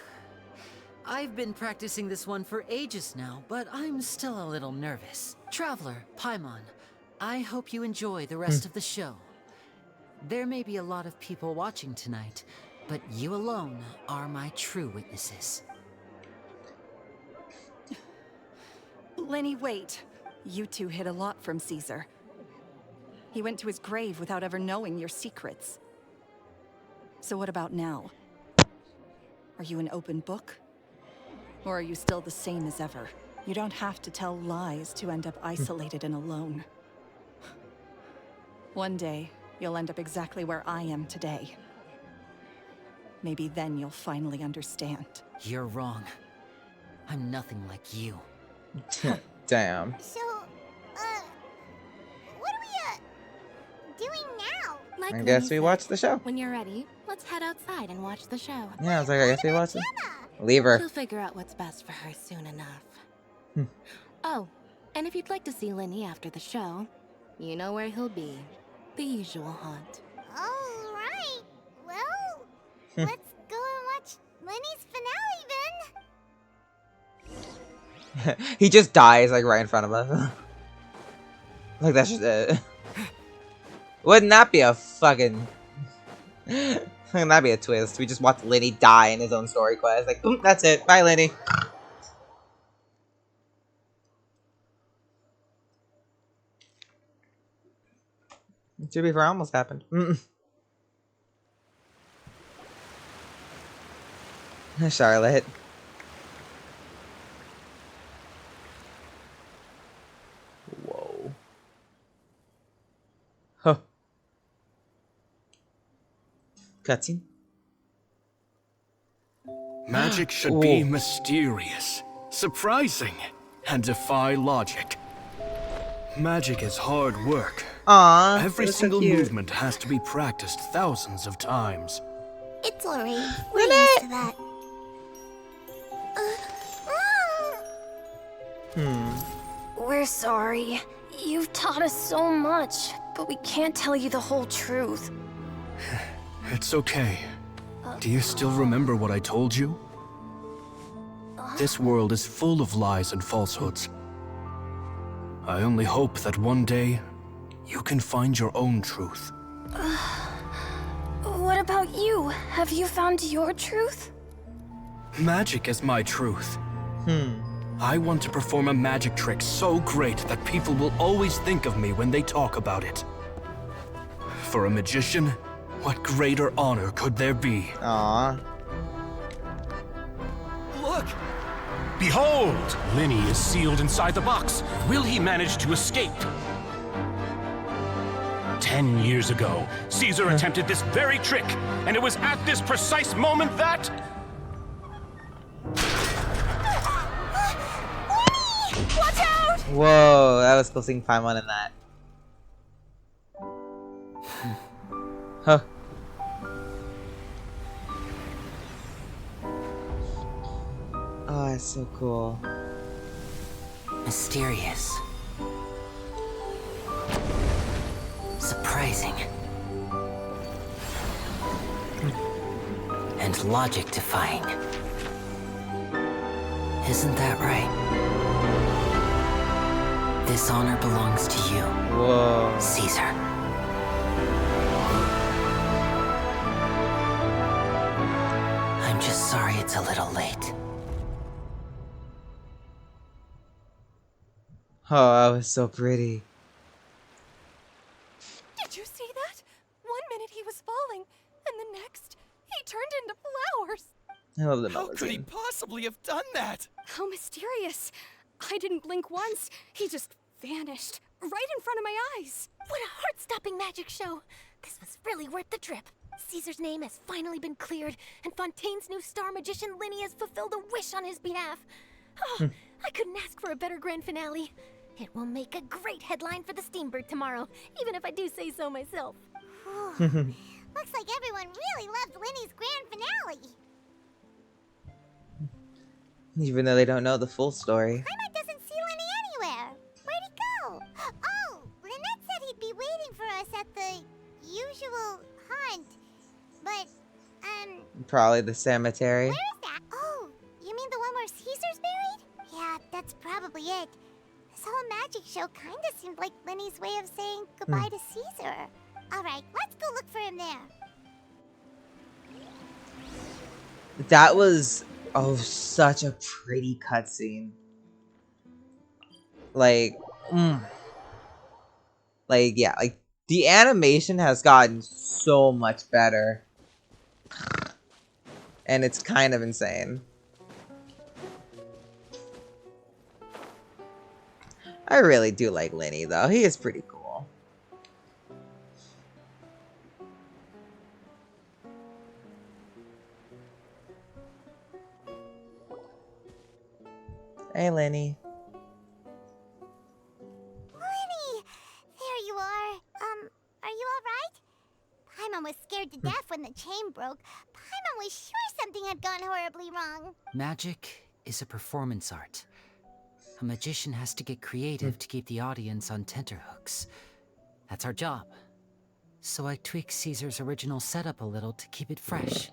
I've been practicing this one for ages now, but I'm still a little nervous. Traveler, Paimon, I hope you enjoy the rest of the show. There may be a lot of people watching tonight, but you alone are my true witnesses. Lyney, wait. You two hid a lot from Caesar. He went to his grave without ever knowing your secrets. So what about now? Are you an open book? Or are you still the same as ever? You don't have to tell lies to end up isolated and alone. One day, you'll end up exactly where I am today. Maybe then you'll finally understand. You're wrong. I'm nothing like you. Damn. So, what are we, doing now? Like I guess we said, watch the show. When you're ready, let's head outside and watch the show. Yeah, I was like, I guess we watch it. Leave her. She'll figure out what's best for her soon enough. Oh, and if you'd like to see Lyney after the show, you know where he'll be. The usual haunt. All right. Well, let's go and watch Lenny's finale then. He just dies like right in front of us. Like that's just it. Wouldn't that be a fucking... Wouldn't that be a twist? We just watch Lyney die in his own story quest. Like, boom, that's it. Bye, Lyney. To be fair, almost happened. Charlotte. Whoa. Huh. Cutscene. Magic should be mysterious, surprising, and defy logic. Magic is hard work. Aww, every single movement has to be practiced thousands of times. It's alright. We're used to that. We're sorry. You've taught us so much, but we can't tell you the whole truth. It's okay. Do you still remember what I told you? This world is full of lies and falsehoods. I only hope that one day, you can find your own truth. What about you? Have you found your truth? Magic is my truth. I want to perform a magic trick so great that people will always think of me when they talk about it. For a magician, what greater honor could there be? Aww. Look! Behold! Lyney is sealed inside the box. Will he manage to escape? 10 years ago, Caesar attempted this very trick, and it was at this precise moment that... Watch out! Whoa, that was cool seeing Paimon in that. Huh. Oh, that's so cool. Mysterious. Surprising. And logic-defying. Isn't that right? This honor belongs to you. Whoa. Caesar. I'm just sorry it's a little late. Oh, that was so pretty. Did you see that? 1 minute he was falling, and the next, he turned into flowers. I love the How could he melody. possibly have done that? How mysterious. I didn't blink once. He just vanished right in front of my eyes. What a heart-stopping magic show! This was really worth the trip. Caesar's name has finally been cleared, and Fontaine's new star magician Lyney has fulfilled a wish on his behalf. Oh, I couldn't ask for a better grand finale. It will make a great headline for the Steambird tomorrow, even if I do say so myself. Looks like everyone really loved Lenny's grand finale. Even though they don't know the full story. Paimon doesn't see Lyney anywhere. Where'd he go? Oh, Lynette said he'd be waiting for us at the usual haunt. But, Probably the cemetery. where is that? Oh, you mean the one where Caesar's buried? Yeah, that's probably it. This whole magic show kinda seemed like Lyney's way of saying goodbye to Caesar. Alright, let's go look for him there. That was such a pretty cutscene. Like, yeah, like the animation has gotten so much better, and it's kind of insane. I really do like Lyney though. He is pretty cool. Hey, Lyney. Lyney! There you are. Are you alright? Paimon was scared to death when the chain broke. Paimon was sure something had gone horribly wrong. Magic is a performance art. A magician has to get creative to keep the audience on tenterhooks. That's our job. So I tweaked Caesar's original setup a little to keep it fresh.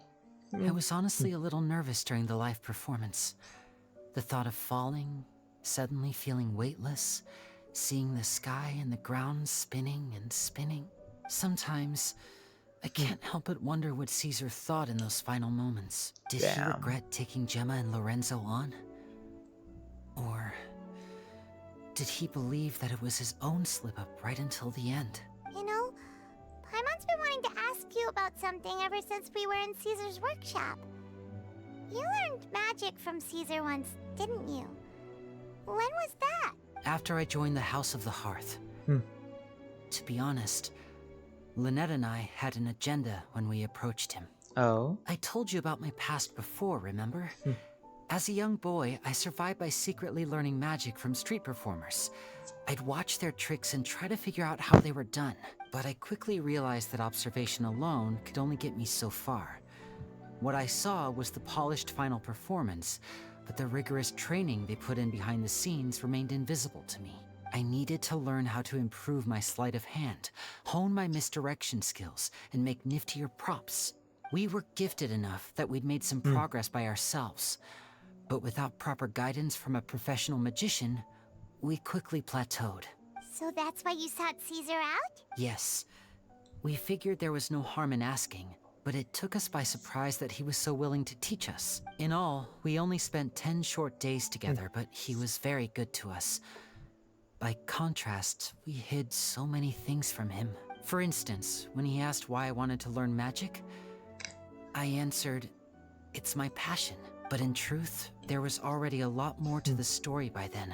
I was honestly a little nervous during the live performance. The thought of falling, suddenly feeling weightless, seeing the sky and the ground spinning and spinning. Sometimes, I can't help but wonder what Caesar thought in those final moments. Did he regret taking Gemma and Lorenzo on? Or did he believe that it was his own slip-up right until the end? You know, Paimon's been wanting to ask you about something ever since we were in Caesar's workshop. You learned magic from Caesar once, didn't you? When was that? After I joined the House of the Hearth. To be honest, Lynette and I had an agenda when we approached him. Oh? I told you about my past before, remember? As a young boy, I survived by secretly learning magic from street performers. I'd watch their tricks and try to figure out how they were done. But I quickly realized that observation alone could only get me so far. What I saw was the polished final performance, but the rigorous training they put in behind the scenes remained invisible to me. I needed to learn how to improve my sleight of hand, hone my misdirection skills, and make niftier props. We were gifted enough that we'd made some progress by ourselves, but without proper guidance from a professional magician, we quickly plateaued. So that's why you sought Caesar out? Yes. We figured there was no harm in asking, but it took us by surprise that he was so willing to teach us. In all, we only spent 10 short days together, but he was very good to us. By contrast, we hid so many things from him. For instance, when he asked why I wanted to learn magic, I answered, "It's my passion." But in truth, there was already a lot more to the story by then.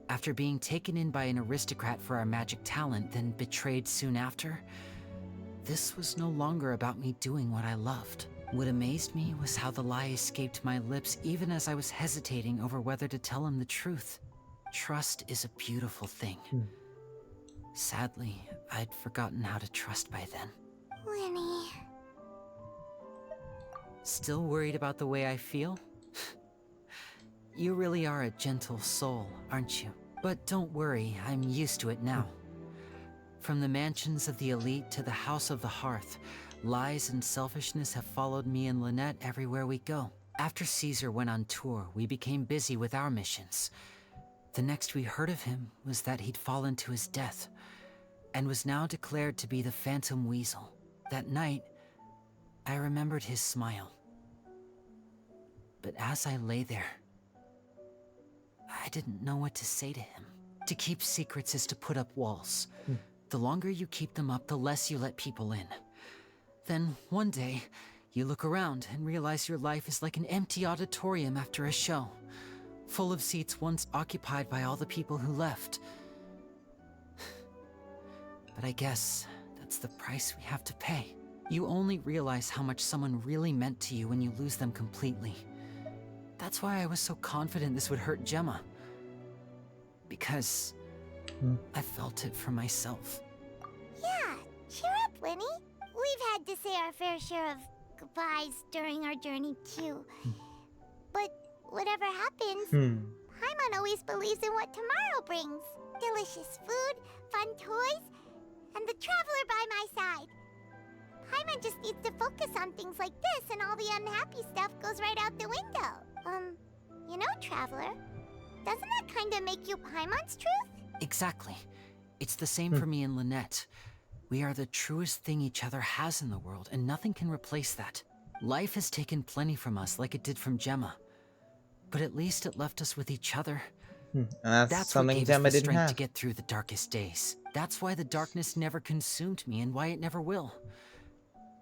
After being taken in by an aristocrat for our magic talent, then betrayed soon after, this was no longer about me doing what I loved. What amazed me was how the lie escaped my lips even as I was hesitating over whether to tell him the truth. Trust is a beautiful thing. Sadly, I'd forgotten how to trust by then. Lyney. Still worried about the way I feel? You really are a gentle soul, aren't you? But don't worry, I'm used to it now. From the mansions of the elite to the House of the Hearth, lies and selfishness have followed me and Lynette everywhere we go. After Caesar went on tour, we became busy with our missions. The next we heard of him was that he'd fallen to his death, and was now declared to be the Phantom Weasel. That night, I remembered his smile. But as I lay there, I didn't know what to say to him. To keep secrets is to put up walls. The longer you keep them up, the less you let people in. Then, one day, you look around and realize your life is like an empty auditorium after a show, full of seats once occupied by all the people who left. But I guess that's the price we have to pay. You only realize how much someone really meant to you when you lose them completely. That's why I was so confident this would hurt Gemma. Because I felt it for myself. Yeah, cheer up, Lyney. We've had to say our fair share of goodbyes during our journey, too. But whatever happens, Paimon always believes in what tomorrow brings. Delicious food, fun toys, and the traveler by my side. Paimon just needs to focus on things like this, and all the unhappy stuff goes right out the window. You know, traveler, doesn't that kind of make you Paimon's truth? Exactly. It's the same for me and Lynette. We are the truest thing each other has in the world, and nothing can replace that. Life has taken plenty from us, like it did from Gemma. But at least it left us with each other. And that's what something gave Gemma us the didn't strength have. to get through the darkest days. That's why the darkness never consumed me, and why it never will.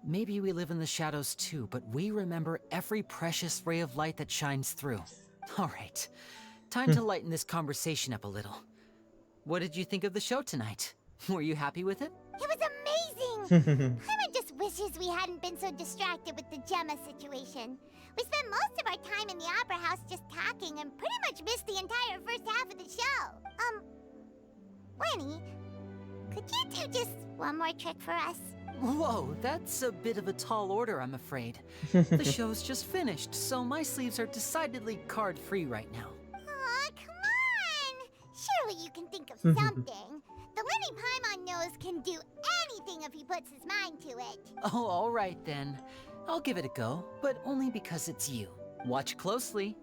Maybe we live in the shadows too, but we remember every precious ray of light that shines through. All right, time to lighten this conversation up a little. What did you think of the show tonight? Were you happy with it? It was amazing! Paimon just wishes we hadn't been so distracted with the Gemma situation. We spent most of our time in the opera house just talking and pretty much missed the entire first half of the show. Lyney, could you do just one more trick for us? Whoa, that's a bit of a tall order, I'm afraid. The show's just finished, so my sleeves are decidedly card-free right now. Aw, come on! Surely you can think of something. The Lyney Paimon knows can do anything if he puts his mind to it. Oh, all right then. I'll give it a go, but only because it's you. Watch closely.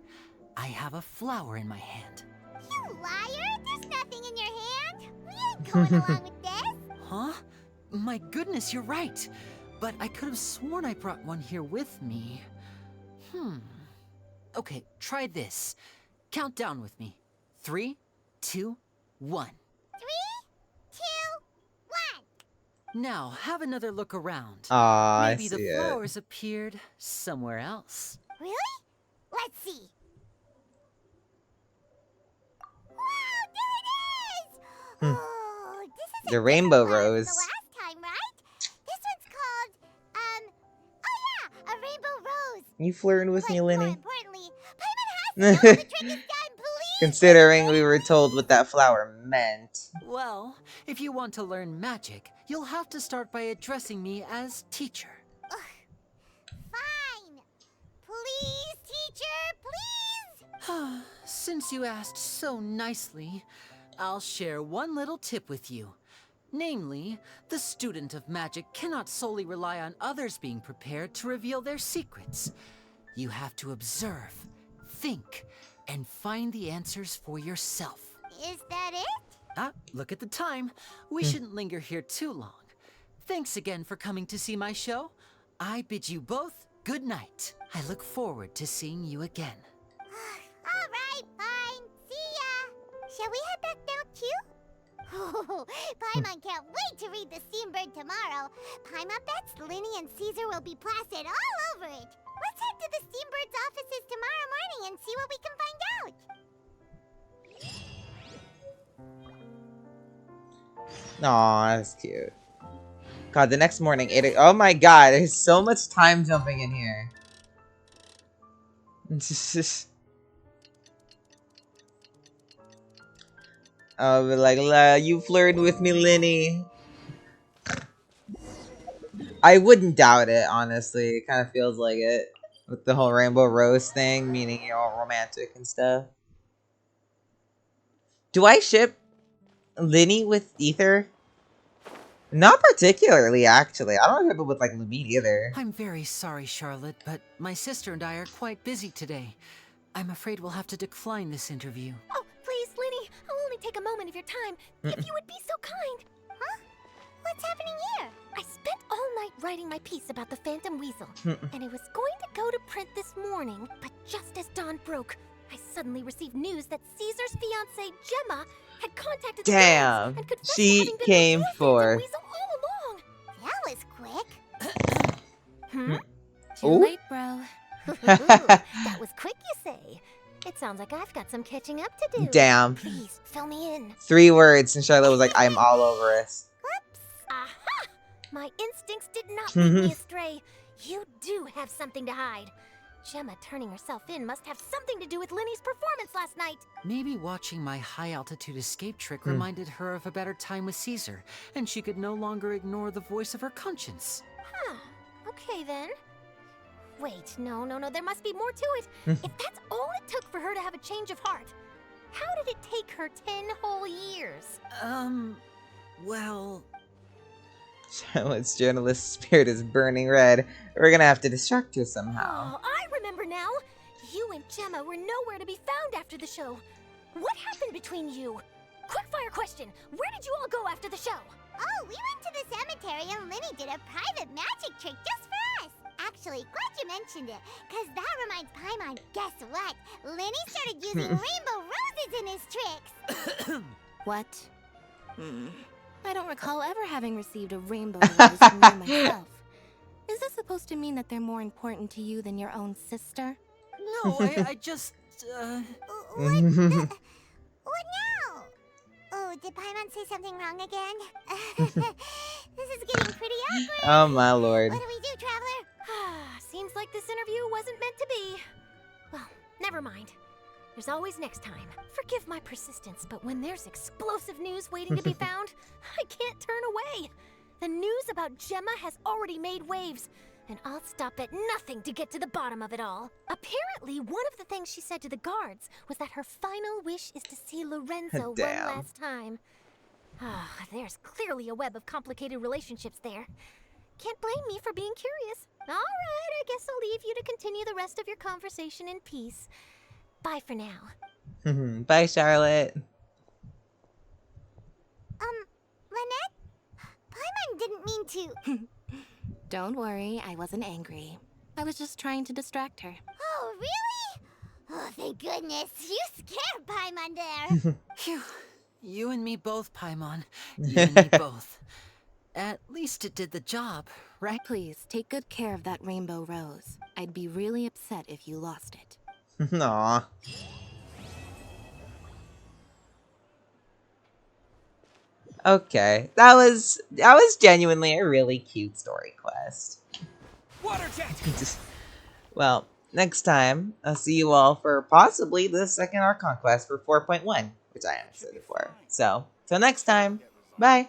I have a flower in my hand. You liar! There's nothing in your hand! We ain't going along with this! Huh? My goodness, you're right. But I could have sworn I brought one here with me. Okay, try this. Count down with me. 3, 2, 1. 3, 2, 1. Now, have another look around. Aw, Maybe I the see it. flowers appeared somewhere else. Really? Let's see. Wow, there it is! Oh, this is The a rainbow different flower from rose. the last time, right? This one's called, oh yeah, a rainbow rose. You flirting with me, But more Lyney? importantly, Paimon has to know the trick is done, please! Considering we were told what that flower meant. Well, if you want to learn magic, you'll have to start by addressing me as teacher. Fine. Please, teacher, please! Since you asked so nicely, I'll share one little tip with you. Namely, the student of magic cannot solely rely on others being prepared to reveal their secrets. You have to observe, think, and find the answers for yourself. Is that it? Look at the time. We shouldn't linger here too long. Thanks again for coming to see my show. I bid you both good night. I look forward to seeing you again. All right, fine. See ya. Shall we head back down too? Oh, Paimon can't wait to read the Steambird tomorrow. Paimon bets Lyney and Caesar will be placid all over it. Let's head to the Steambird's offices tomorrow morning and see what we can find out. Aw, that's cute. God, the next morning, oh my god, there's so much time jumping in here. I'll be like, you flirted with me, Lyney. I wouldn't doubt it, honestly. It kind of feels like it. With the whole rainbow rose thing, meaning you're all romantic and stuff. Do I ship Lyney with Ether? Not particularly, actually. I don't ship it with, like, Lumine either. I'm very sorry, Charlotte, but my sister and I are quite busy today. I'm afraid we'll have to decline this interview. Oh, please, Lyney, I'll only take a moment of your time. If you would be so kind. Huh? What's happening here? I spent all night writing my piece about the Phantom Weasel, and it was going to go to print this morning, but just as dawn broke, I suddenly received news that Caesar's fiancée, Gemma, had contacted the Damn, police and confessed to she having been came the real for. Phantom Weasel all along. That was quick. Too Ooh. late, bro. That was quick, you say? It sounds like I've got some catching up to do. Damn. Please, fill me in. 3 words, and Charlotte was like, I'm all over it. Aha! My instincts did not lead me astray. You do have something to hide. Gemma turning herself in must have something to do with Lyney's performance last night. Maybe watching my high-altitude escape trick reminded her of a better time with Caesar, and she could no longer ignore the voice of her conscience. Huh. Okay, then. Wait, no, there must be more to it. If that's all it took for her to have a change of heart, how did it take her 10 whole years? Well... Charlotte's journalist spirit is burning red. We're gonna have to distract her somehow. Oh, I remember now. You and Gemma were nowhere to be found after the show. What happened between you? Quickfire question. Where did you all go after the show? Oh, we went to the cemetery and Lyney did a private magic trick just for us. Actually, glad you mentioned it, because that reminds Paimon, guess what? Lyney started using rainbow roses in his tricks. What? I don't recall ever having received a rainbow rose from you myself. Is this supposed to mean that they're more important to you than your own sister? No, I just, What now? Oh, did Paimon say something wrong again? This is getting pretty awkward. Oh my lord. What do we do, Traveler? Seems like this interview wasn't meant to be. Well, never mind. There's always next time. Forgive my persistence, but when there's explosive news waiting to be found, I can't turn away. The news about Gemma has already made waves, and I'll stop at nothing to get to the bottom of it all. Apparently, one of the things she said to the guards was that her final wish is to see Lorenzo one last time. There's clearly a web of complicated relationships there. Can't blame me for being curious. All right, I guess I'll leave you to continue the rest of your conversation in peace. Bye for now. Bye, Charlotte. Lynette? Paimon didn't mean to... Don't worry, I wasn't angry. I was just trying to distract her. Oh, really? Oh, thank goodness. You scared Paimon there. Phew. You and me both, Paimon. You and me both. At least it did the job, right? Please, take good care of that rainbow rose. I'd be really upset if you lost it. Aww. Okay, that was genuinely a really cute story quest. Water jet. Well, next time I'll see you all for possibly the second Archon quest for 4.1, which I am excited for. So, till next time, bye.